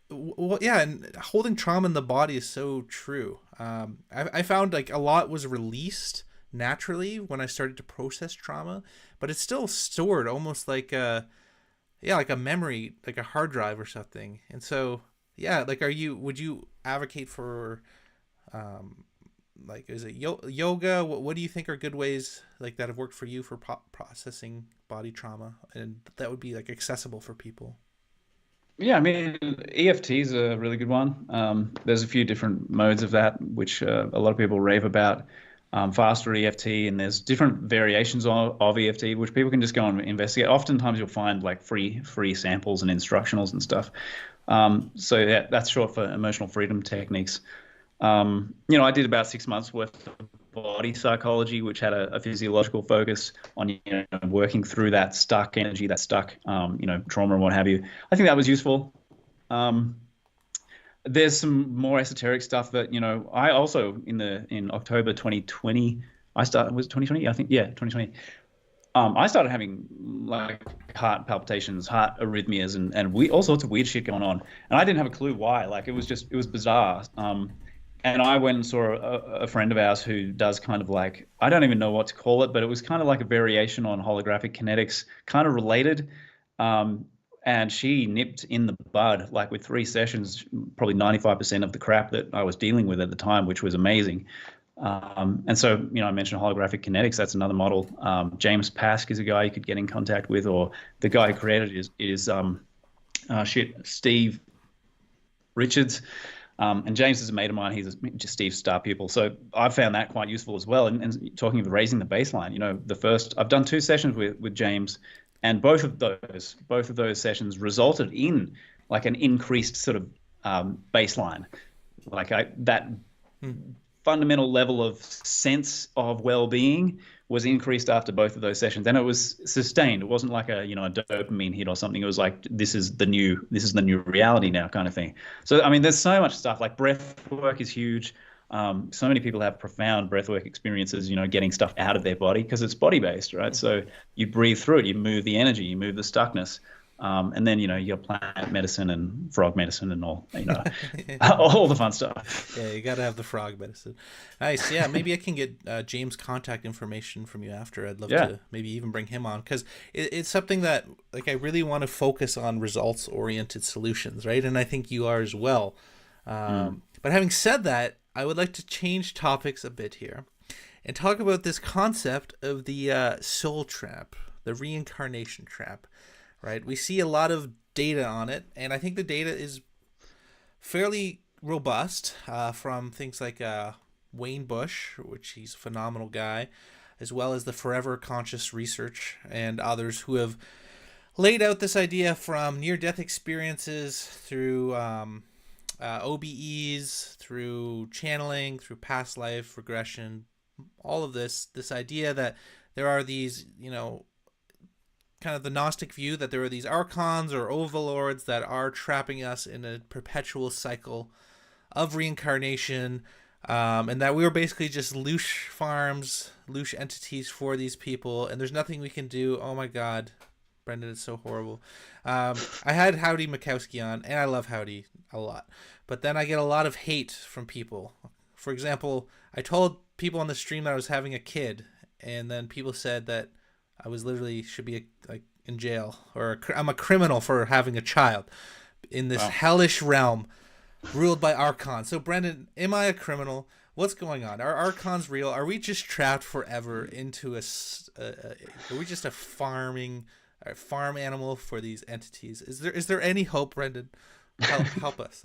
well, yeah, and holding trauma in the body is so true. I found like a lot was released naturally when I started to process trauma, but it's still stored almost like like a memory, like a hard drive or something. And so, yeah, like, would you advocate for, um, like, is it yoga? What do you think are good ways like that have worked for you for processing body trauma, and that would be like accessible for people? Yeah, I mean, EFT is a really good one. There's a few different modes of that, which a lot of people rave about. Faster EFT, and there's different variations of EFT, which people can just go and investigate. Oftentimes, you'll find like free samples and instructionals and stuff. So yeah, that's short for emotional freedom techniques. I did about 6 months worth of body psychology, which had a physiological focus on working through that stuck energy, that stuck trauma and what have you. I think that was useful. Um, there's some more esoteric stuff that I also in October 2020 I started, was it 2020? I think, yeah, 2020. I started having like heart palpitations, heart arrhythmias, and all sorts of weird shit going on, and I didn't have a clue why. Like it was bizarre. And I went and saw a friend of ours who does kind of like, I don't even know what to call it, but it was kind of like a variation on holographic kinetics, kind of related. And she nipped in the bud, like with 3 sessions, probably 95% of the crap that I was dealing with at the time, which was amazing. And so, I mentioned holographic kinetics. That's another model. James Pask is a guy you could get in contact with, or the guy who created it is Steve Richards. And James is a mate of mine. He's just Steve's star pupil. So I found that quite useful as well. And talking of raising the baseline, I've done 2 sessions with James, and both of those sessions resulted in like an increased sort of baseline, like that fundamental level of sense of well-being was increased after both of those sessions, and it was sustained. It wasn't like a dopamine hit or something. It was like, this is the new reality now, kind of thing. So I mean, there's so much stuff. Like breath work is huge. So many people have profound breathwork experiences, getting stuff out of their body because it's body based, right? So you breathe through it, you move the energy, you move the stuckness. And then, your plant medicine and frog medicine and all, all the fun stuff. Yeah, you got to have the frog medicine. Nice. Yeah, maybe I can get James' contact information from you after. I'd love to maybe even bring him on, because it's something that, like, I really want to focus on results-oriented solutions, right? And I think you are as well. But having said that, I would like to change topics a bit here and talk about this concept of the soul trap, the reincarnation trap. Right, we see a lot of data on it, and I think the data is fairly robust, from things like Wayne Bush, which he's a phenomenal guy, as well as the Forever Conscious Research and others who have laid out this idea from near-death experiences through OBEs, through channeling, through past life regression, all of this idea that there are these, kind of the Gnostic view that there are these archons or overlords that are trapping us in a perpetual cycle of reincarnation, and that we were basically just louche farms, louche entities for these people, and there's nothing we can do. Oh my God, Brendan, it's so horrible. I had Howdy Mikowski on, and I love Howdy a lot, but then I get a lot of hate from people. For example, I told people on the stream that I was having a kid, and then people said that I was literally should be in jail, or I'm a criminal for having a child in this hellish realm ruled by archons. So Brendan, am I a criminal? What's going on? Are archons real? Are we just trapped forever into are we just a farm animal for these entities? Is there any hope, Brendan? Help us.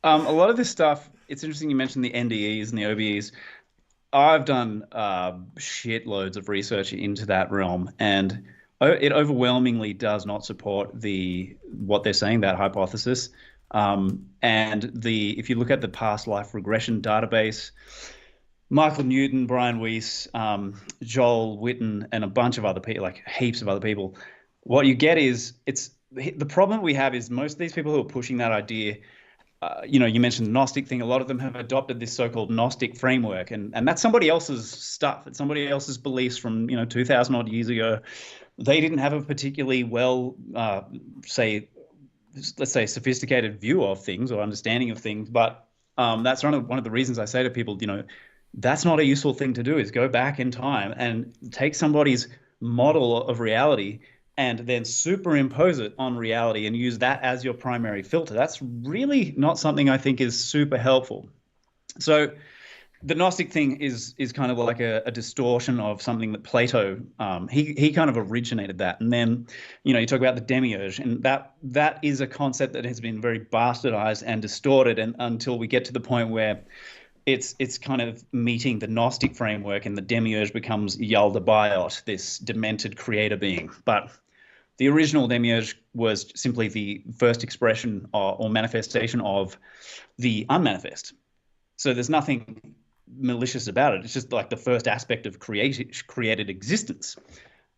A lot of this stuff, it's interesting you mentioned the NDEs and the OBEs. I've done shitloads of research into that realm, and it overwhelmingly does not support what they're saying, that hypothesis. If you look at the past life regression database, Michael Newton, Brian Weiss, Joel Witten, and a bunch of other people, like heaps of other people, what you get is the problem we have is most of these people who are pushing that idea. You mentioned the Gnostic thing. A lot of them have adopted this so-called Gnostic framework, and that's somebody else's stuff. It's somebody else's beliefs from 2,000 odd years ago. They didn't have a particularly let's say sophisticated view of things or understanding of things. But that's one of the reasons I say to people, that's not a useful thing to do. Is go back in time and take somebody's model of reality and then superimpose it on reality and use that as your primary filter. That's really not something I think is super helpful. So the Gnostic thing is kind of like a distortion of something that Plato, he kind of originated that. And then, you talk about the demiurge, and that is a concept that has been very bastardized and distorted, and until we get to the point where it's kind of meeting the Gnostic framework, and the demiurge becomes Yaldabaoth, this demented creator being. But the original demiurge was simply the first expression or manifestation of the unmanifest. So there's nothing malicious about it. It's just like the first aspect of created existence,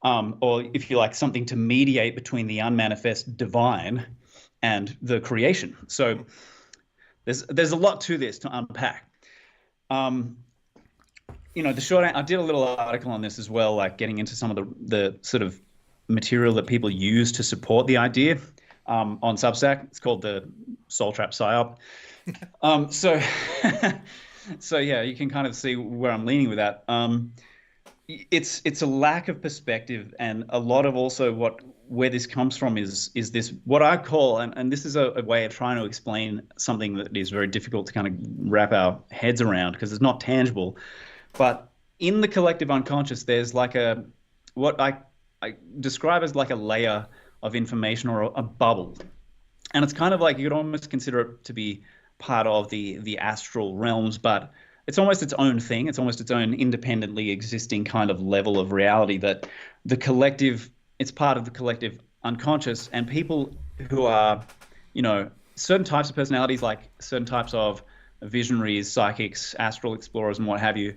or if you like, something to mediate between the unmanifest divine and the creation. So there's a lot to this to unpack. The short I did a little article on this as well, like getting into some of the sort of material that people use to support the idea on Substack. It's called the Soul Trap Psyop. So yeah, you can kind of see where I'm leaning with that. It's a lack of perspective, and a lot of also where this comes from is this what I call, and this is a way of trying to explain something that is very difficult to kind of wrap our heads around because it's not tangible. But in the collective unconscious, there's like what I describe as like a layer of information or a bubble. And it's kind of like you could almost consider it to be part of the astral realms, but it's almost its own thing. It's almost its own independently existing kind of level of reality that the collective, it's part of the collective unconscious. And people who are, certain types of personalities, like certain types of visionaries, psychics, astral explorers, and what have you,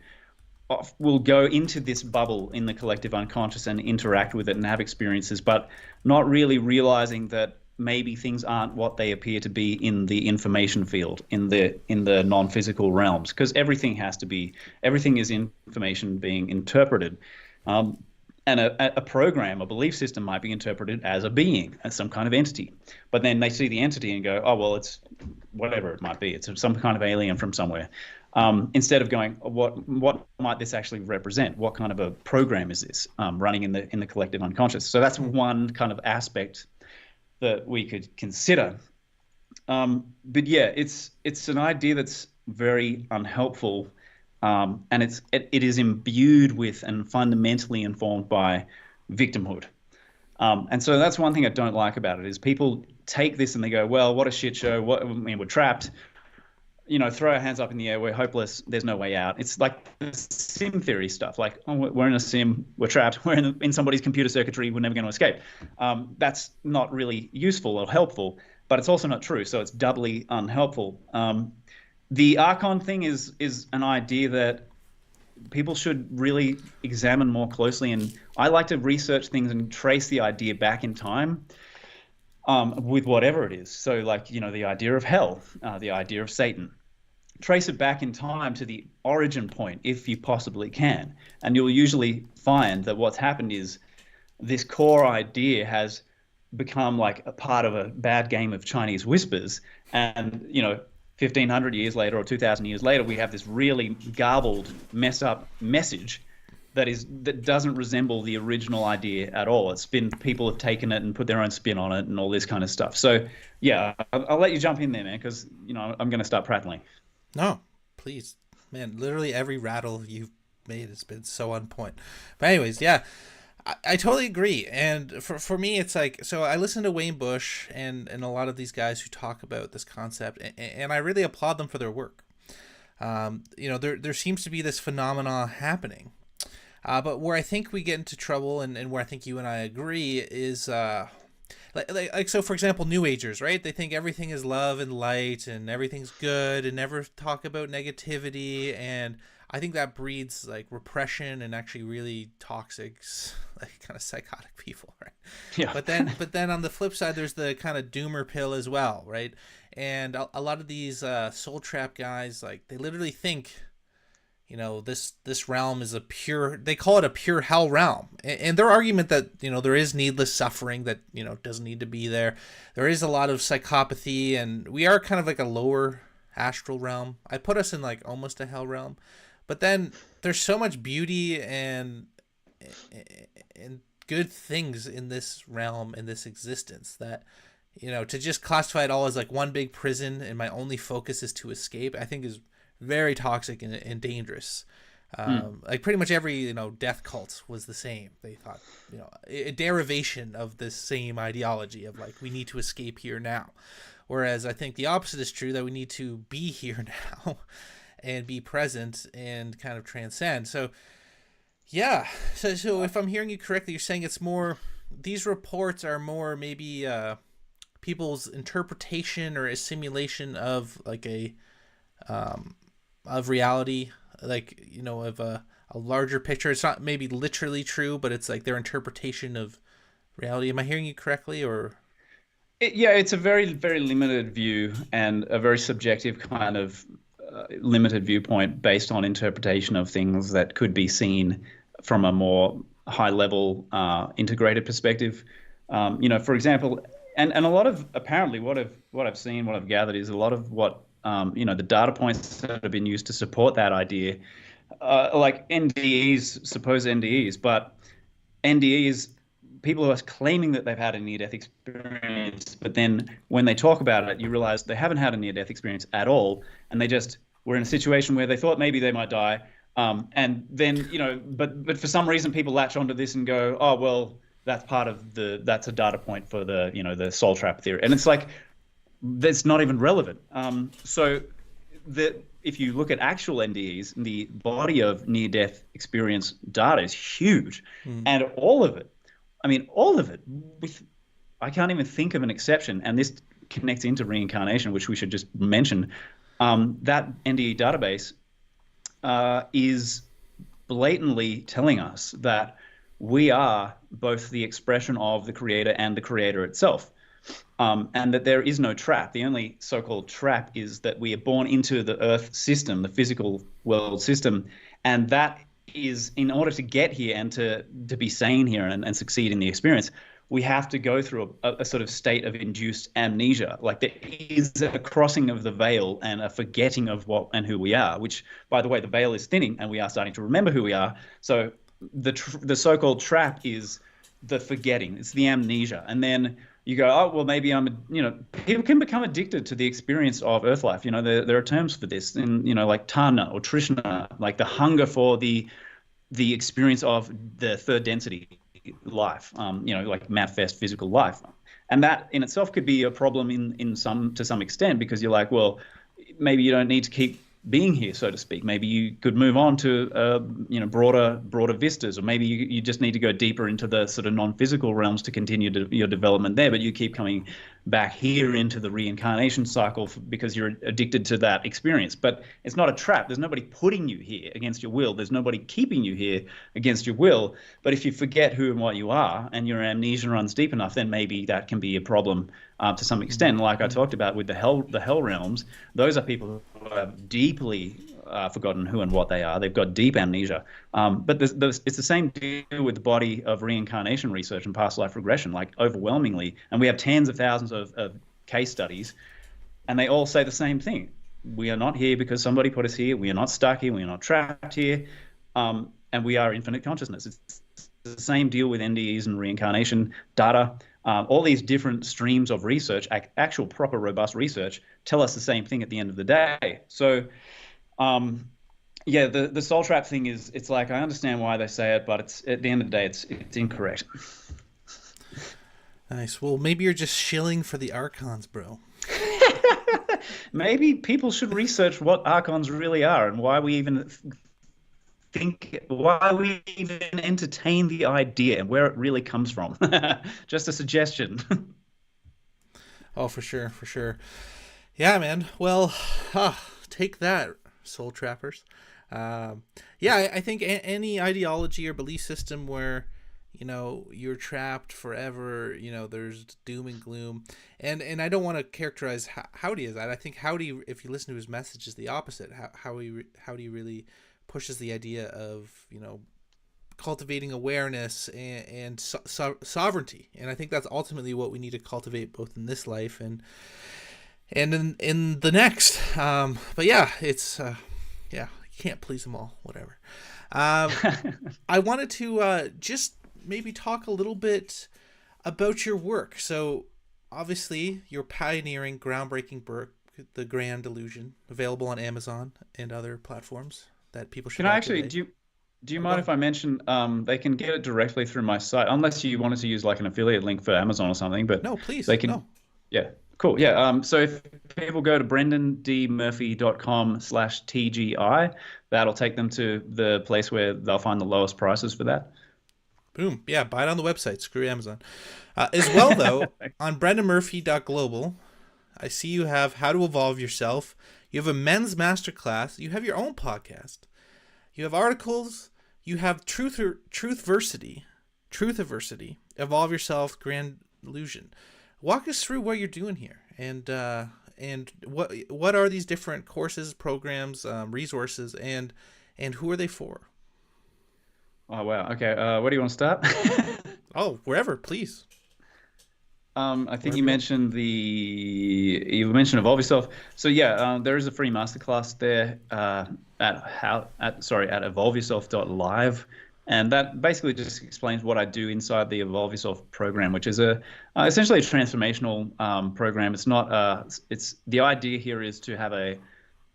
will go into this bubble in the collective unconscious and interact with it and have experiences, but not really realizing that maybe things aren't what they appear to be in the information field, in the non-physical realms, because everything is information being interpreted. And a program, a belief system might be interpreted as a being, as some kind of entity. But then they see the entity and go, oh, well, it's whatever it might be. It's some kind of alien from somewhere. Instead of going, what might this actually represent? What kind of a program is this running in the collective unconscious? So that's one kind of aspect that we could consider. But yeah, it's an idea that's very unhelpful, and it is imbued with and fundamentally informed by victimhood. And so that's one thing I don't like about it is people take this and they go, well, what a shit show. We're trapped. throw our hands up in the air, we're hopeless, there's no way out. It's like the sim theory stuff. Like, oh, we're in a sim, we're trapped, we're in somebody's computer circuitry, we're never going to escape. That's not really useful or helpful, but it's also not true. So it's doubly unhelpful. The Archon thing is an idea that people should really examine more closely. And I like to research things and trace the idea back in time. With whatever it is. So like, the idea of hell, the idea of Satan, trace it back in time to the origin point if you possibly can. And you'll usually find that what's happened is this core idea has become like a part of a bad game of Chinese whispers. And, 1,500 years later or 2,000 years later, we have this really garbled, mess up message that doesn't resemble the original idea at all. It's been, people have taken it and put their own spin on it and all this kind of stuff. So yeah, I'll let you jump in there, man, because I'm going to start prattling. No, please, man. Literally every rattle you've made has been so on point. But anyways, yeah, I totally agree. And for me, it's like, so I listen to Wayne Bush and a lot of these guys who talk about this concept, and I really applaud them for their work. There seems to be this phenomena happening. But where I think we get into trouble, and where I think you and I agree, is like so, for example, New Agers, right? They think everything is love and light and everything's good and never talk about negativity. And I think that breeds like repression and actually really toxic, like kind of psychotic people, right? Yeah. But then on the flip side, there's the kind of doomer pill as well, right? And a lot of these soul trap guys, like they literally think, this realm is they call it a pure hell realm. And their argument that, there is needless suffering that, doesn't need to be there. There is a lot of psychopathy, and we are kind of like a lower astral realm. I put us in like almost a hell realm. But then there's so much beauty and good things in this realm, in this existence, that, to just classify it all as like one big prison and my only focus is to escape, I think is very toxic and dangerous. Like pretty much every death cult was the same. They thought a derivation of this same ideology of like, we need to escape here now, whereas I think the opposite is true, that we need to be here now and be present and kind of transcend. So yeah, so if I'm hearing you correctly, you're saying it's more, these reports are more maybe people's interpretation or assimilation of like of reality, like of a larger picture. It's not maybe literally true, but it's like their interpretation of reality. Am I hearing you correctly? Or it's a very, very limited view and a very subjective kind of limited viewpoint based on interpretation of things that could be seen from a more high level integrated perspective. For example, and a lot of, apparently what I've seen, what I've gathered, is a lot of what the data points that have been used to support that idea, like NDEs, supposed NDEs, but NDEs, people who are claiming that they've had a near-death experience, but then when they talk about it, you realize they haven't had a near-death experience at all, and they just were in a situation where they thought maybe they might die, and then but for some reason people latch onto this and go, oh well, that's part of that's a data point for the the soul trap theory, and it's like, that's not even relevant. So if you look at actual NDEs, the body of near-death experience data is huge. And all of it, I can't even think of an exception, and this connects into reincarnation, which we should just mention. That NDE database is blatantly telling us that we are both the expression of the creator and the creator itself. And that there is no trap. The only so-called trap is that we are born into the Earth system, the physical world system, and that is, in order to get here and to be sane here and succeed in the experience, we have to go through a sort of state of induced amnesia. Like there is a crossing of the veil and a forgetting of what and who we are, which, by the way, the veil is thinning and we are starting to remember who we are. So the so-called trap is the forgetting. It's the amnesia. And then you go, oh, well, maybe people can become addicted to the experience of Earth life. There are terms for this, and, like Tana or Trishna, like the hunger for the experience of the third density life, like manifest physical life. And that in itself could be a problem to some extent, because you're like, well, maybe you don't need to keep being here, so to speak. Maybe you could move on to broader vistas, or maybe you just need to go deeper into the sort of non-physical realms to continue your development there. But you keep coming back here into the reincarnation cycle because you're addicted to that experience. But it's not a trap. There's nobody putting you here against your will. There's nobody keeping you here against your will. But if you forget who and what you are, and your amnesia runs deep enough, then maybe that can be a problem to some extent. Like I talked about with the hell realms, those are people who have deeply forgotten who and what they are. They've got deep amnesia. But it's the same deal with the body of reincarnation research and past life regression, like overwhelmingly. And we have tens of thousands of case studies, and they all say the same thing. We are not here because somebody put us here. We are not stuck here. We are not trapped here. And we are infinite consciousness. It's the same deal with NDEs and reincarnation data. All these different streams of research, actual proper robust research, tell us the same thing at the end of the day. So the soul trap thing it's like, I understand why they say it, but it's at the end of the day, it's incorrect. Nice. Well, maybe you're just shilling for the archons, bro. Maybe people should research what archons really are and why we even entertain the idea and where it really comes from. Just a suggestion. Oh, for sure. Yeah, man. Well, take that, soul trappers. I think any ideology or belief system where you're trapped forever, there's doom and gloom, and I don't want to characterize Howdy as that. I think Howdy, if you listen to his message, is the opposite. Howdy really pushes the idea of cultivating awareness and sovereignty, and I think that's ultimately what we need to cultivate both in this life and in the next. But yeah, it's you can't please them all, whatever. I wanted to just maybe talk a little bit about your work. So obviously you're pioneering groundbreaking work, The Grand Illusion, available on Amazon and other platforms that people should. Can I actually do you mind if I mention they can get it directly through my site, unless you wanted to use like an affiliate link for Amazon or something? But no, please. They can. No. Yeah, cool. Yeah. So if people go to brendanmurphy.com/TGI, that'll take them to the place where they'll find the lowest prices for that. Boom. Yeah, buy it on the website. Screw Amazon. As well, though, on brendanmurphy.global, I see you have How to Evolve Yourself. You have a men's masterclass. You have your own podcast. You have articles. You have Truthversity, Evolve Yourself, Grand Illusion. Walk us through what you're doing here, and what are these different courses, programs, resources, and who are they for? Oh wow. Okay. Where do you want to start? Oh, wherever, please. I think you mentioned Evolve Yourself. So yeah, there is a free masterclass there at evolveyourself.live, and that basically just explains what I do inside the Evolve Yourself program, which is essentially a transformational program. It's not it's the idea here is to have a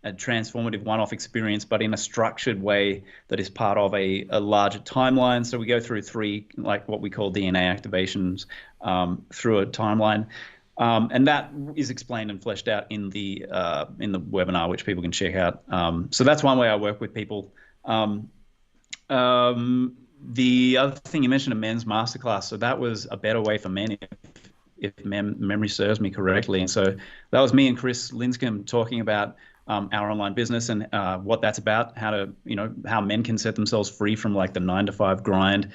transformative one-off experience, but in a structured way that is part of a larger timeline. So we go through three, like what we call DNA activations through a timeline. And that is explained and fleshed out in the webinar, which people can check out. So that's one way I work with people. The other thing you mentioned, a men's masterclass. So that was a better way for men, if memory serves me correctly. And so that was me and Chris Linscomb talking about our online business and what that's about, how men can set themselves free from like the 9-to-5 grind,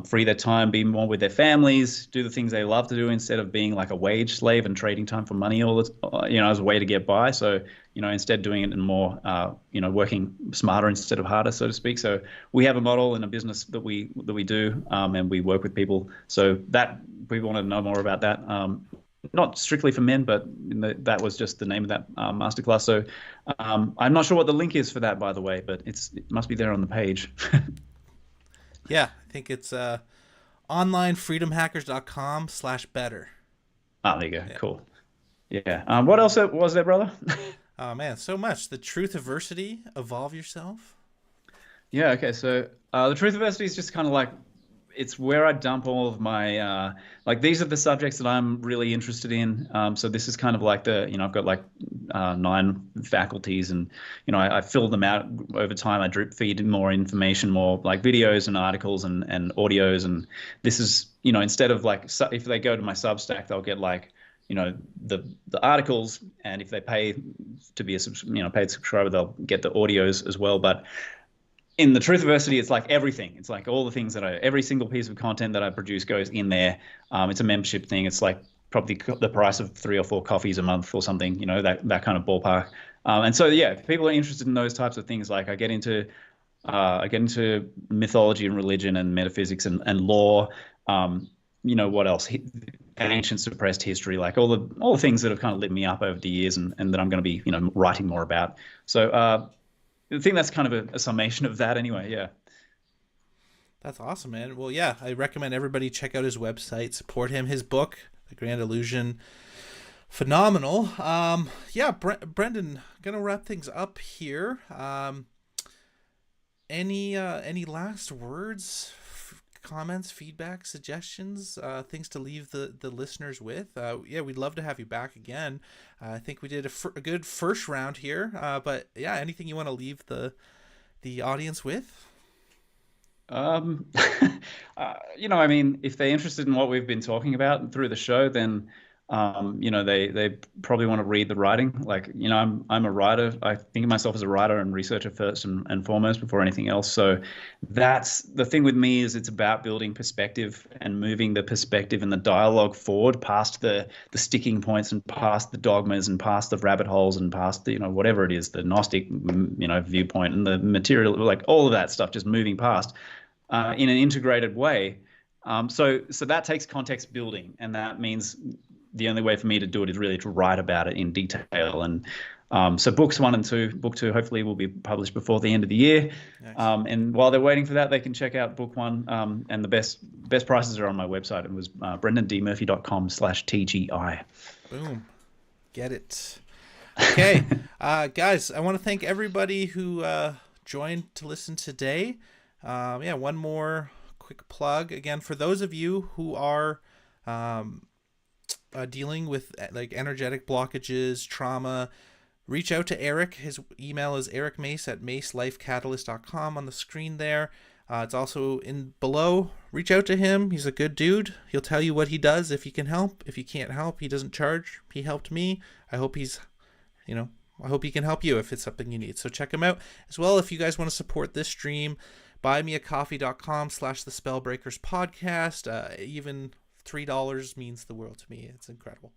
free their time, be more with their families, do the things they love to do instead of being like a wage slave and trading time for money as a way to get by. So, instead doing it in more, working smarter instead of harder, so to speak. So we have a model and a business that we do, and we work with people. So that people want to know more about that. Not strictly for men, but that was just the name of that masterclass. So I'm not sure what the link is for that, by the way, but it must be there on the page. Yeah, I think it's onlinefreedomhackers.com/better. Oh, there you go. Yeah. Cool. Yeah. What else was there, brother? Oh, man, so much. The Truthversity, Evolve Yourself. Yeah, okay. So the Truthversity is just kind of like it's where I dump all of my like these are the subjects that I'm really interested in. So this is kind of like I've got like 9 faculties, and I fill them out over time. I drip feed more information, more like videos and articles and audios, and this is instead of like if they go to my Substack, they'll get like the articles, and if they pay to be a paid subscriber, they'll get the audios as well. But in the Truthiversity, it's like everything. It's like all the things every single piece of content that I produce goes in there. It's a membership thing. It's like probably the price of 3 or 4 coffees a month or something, that kind of ballpark. And so, yeah, if people are interested in those types of things, like I get into mythology and religion and metaphysics and law. What else? Ancient suppressed history, like all the things that have kind of lit me up over the years, and that I'm going to be writing more about. So I think that's kind of a summation of that anyway. Yeah. That's awesome, man. Well, yeah, I recommend everybody check out his website, support him. His book, The Grand Illusion, phenomenal. Yeah, Brendan, gonna wrap things up here. Any last words, comments, feedback, suggestions, things to leave the listeners with? Yeah, we'd love to have you back again. I think we did a good first round here, but yeah, anything you want to leave the audience with? I mean, if they're interested in what we've been talking about through the show, then they probably want to read the writing. Like, I'm a writer. I think of myself as a writer and researcher first and foremost before anything else. So that's the thing with me, is it's about building perspective and moving the perspective and the dialogue forward past the sticking points and past the dogmas and past the rabbit holes and past the, whatever it is, the Gnostic, viewpoint and the material, like all of that stuff, just moving past in an integrated way. So that takes context building, and that means the only way for me to do it is really to write about it in detail. And so books 1 and 2, book 2 hopefully will be published before the end of the year. Nice. And while they're waiting for that, they can check out book 1. And the best prices are on my website. It was brendanmurphy.com/TGI. Boom. Get it. Okay. Guys, I want to thank everybody who joined to listen today. Yeah, one more quick plug. Again, for those of you who are dealing with like energetic blockages, trauma, reach out to Eric. His email is ericmace@macelifecatalyst.com on the screen there. It's also in below. Reach out to him. He's a good dude. He'll tell you what he does if he can help. If he can't help, he doesn't charge. He helped me. I hope I hope he can help you if it's something you need. So check him out. As well, if you guys want to support this stream, buymeacoffee.com/the Spellbreakers podcast. Even $3 means the world to me. It's incredible.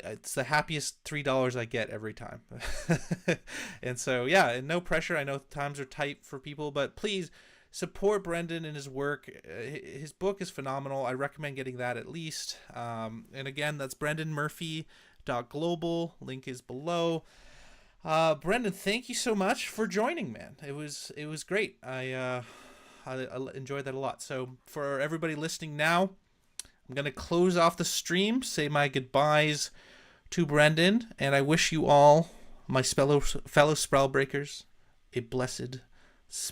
It's the happiest $3 I get every time. And so, yeah, and no pressure. I know times are tight for people, but please support Brendan and his work. His book is phenomenal. I recommend getting that at least. And again, that's brendanmurphy.global. Link is below. Brendan, thank you so much for joining, man. It was great. I enjoyed that a lot. So for everybody listening now, I'm going to close off the stream, say my goodbyes to Brendan, and I wish you all, my fellow Spellbreakers, a blessed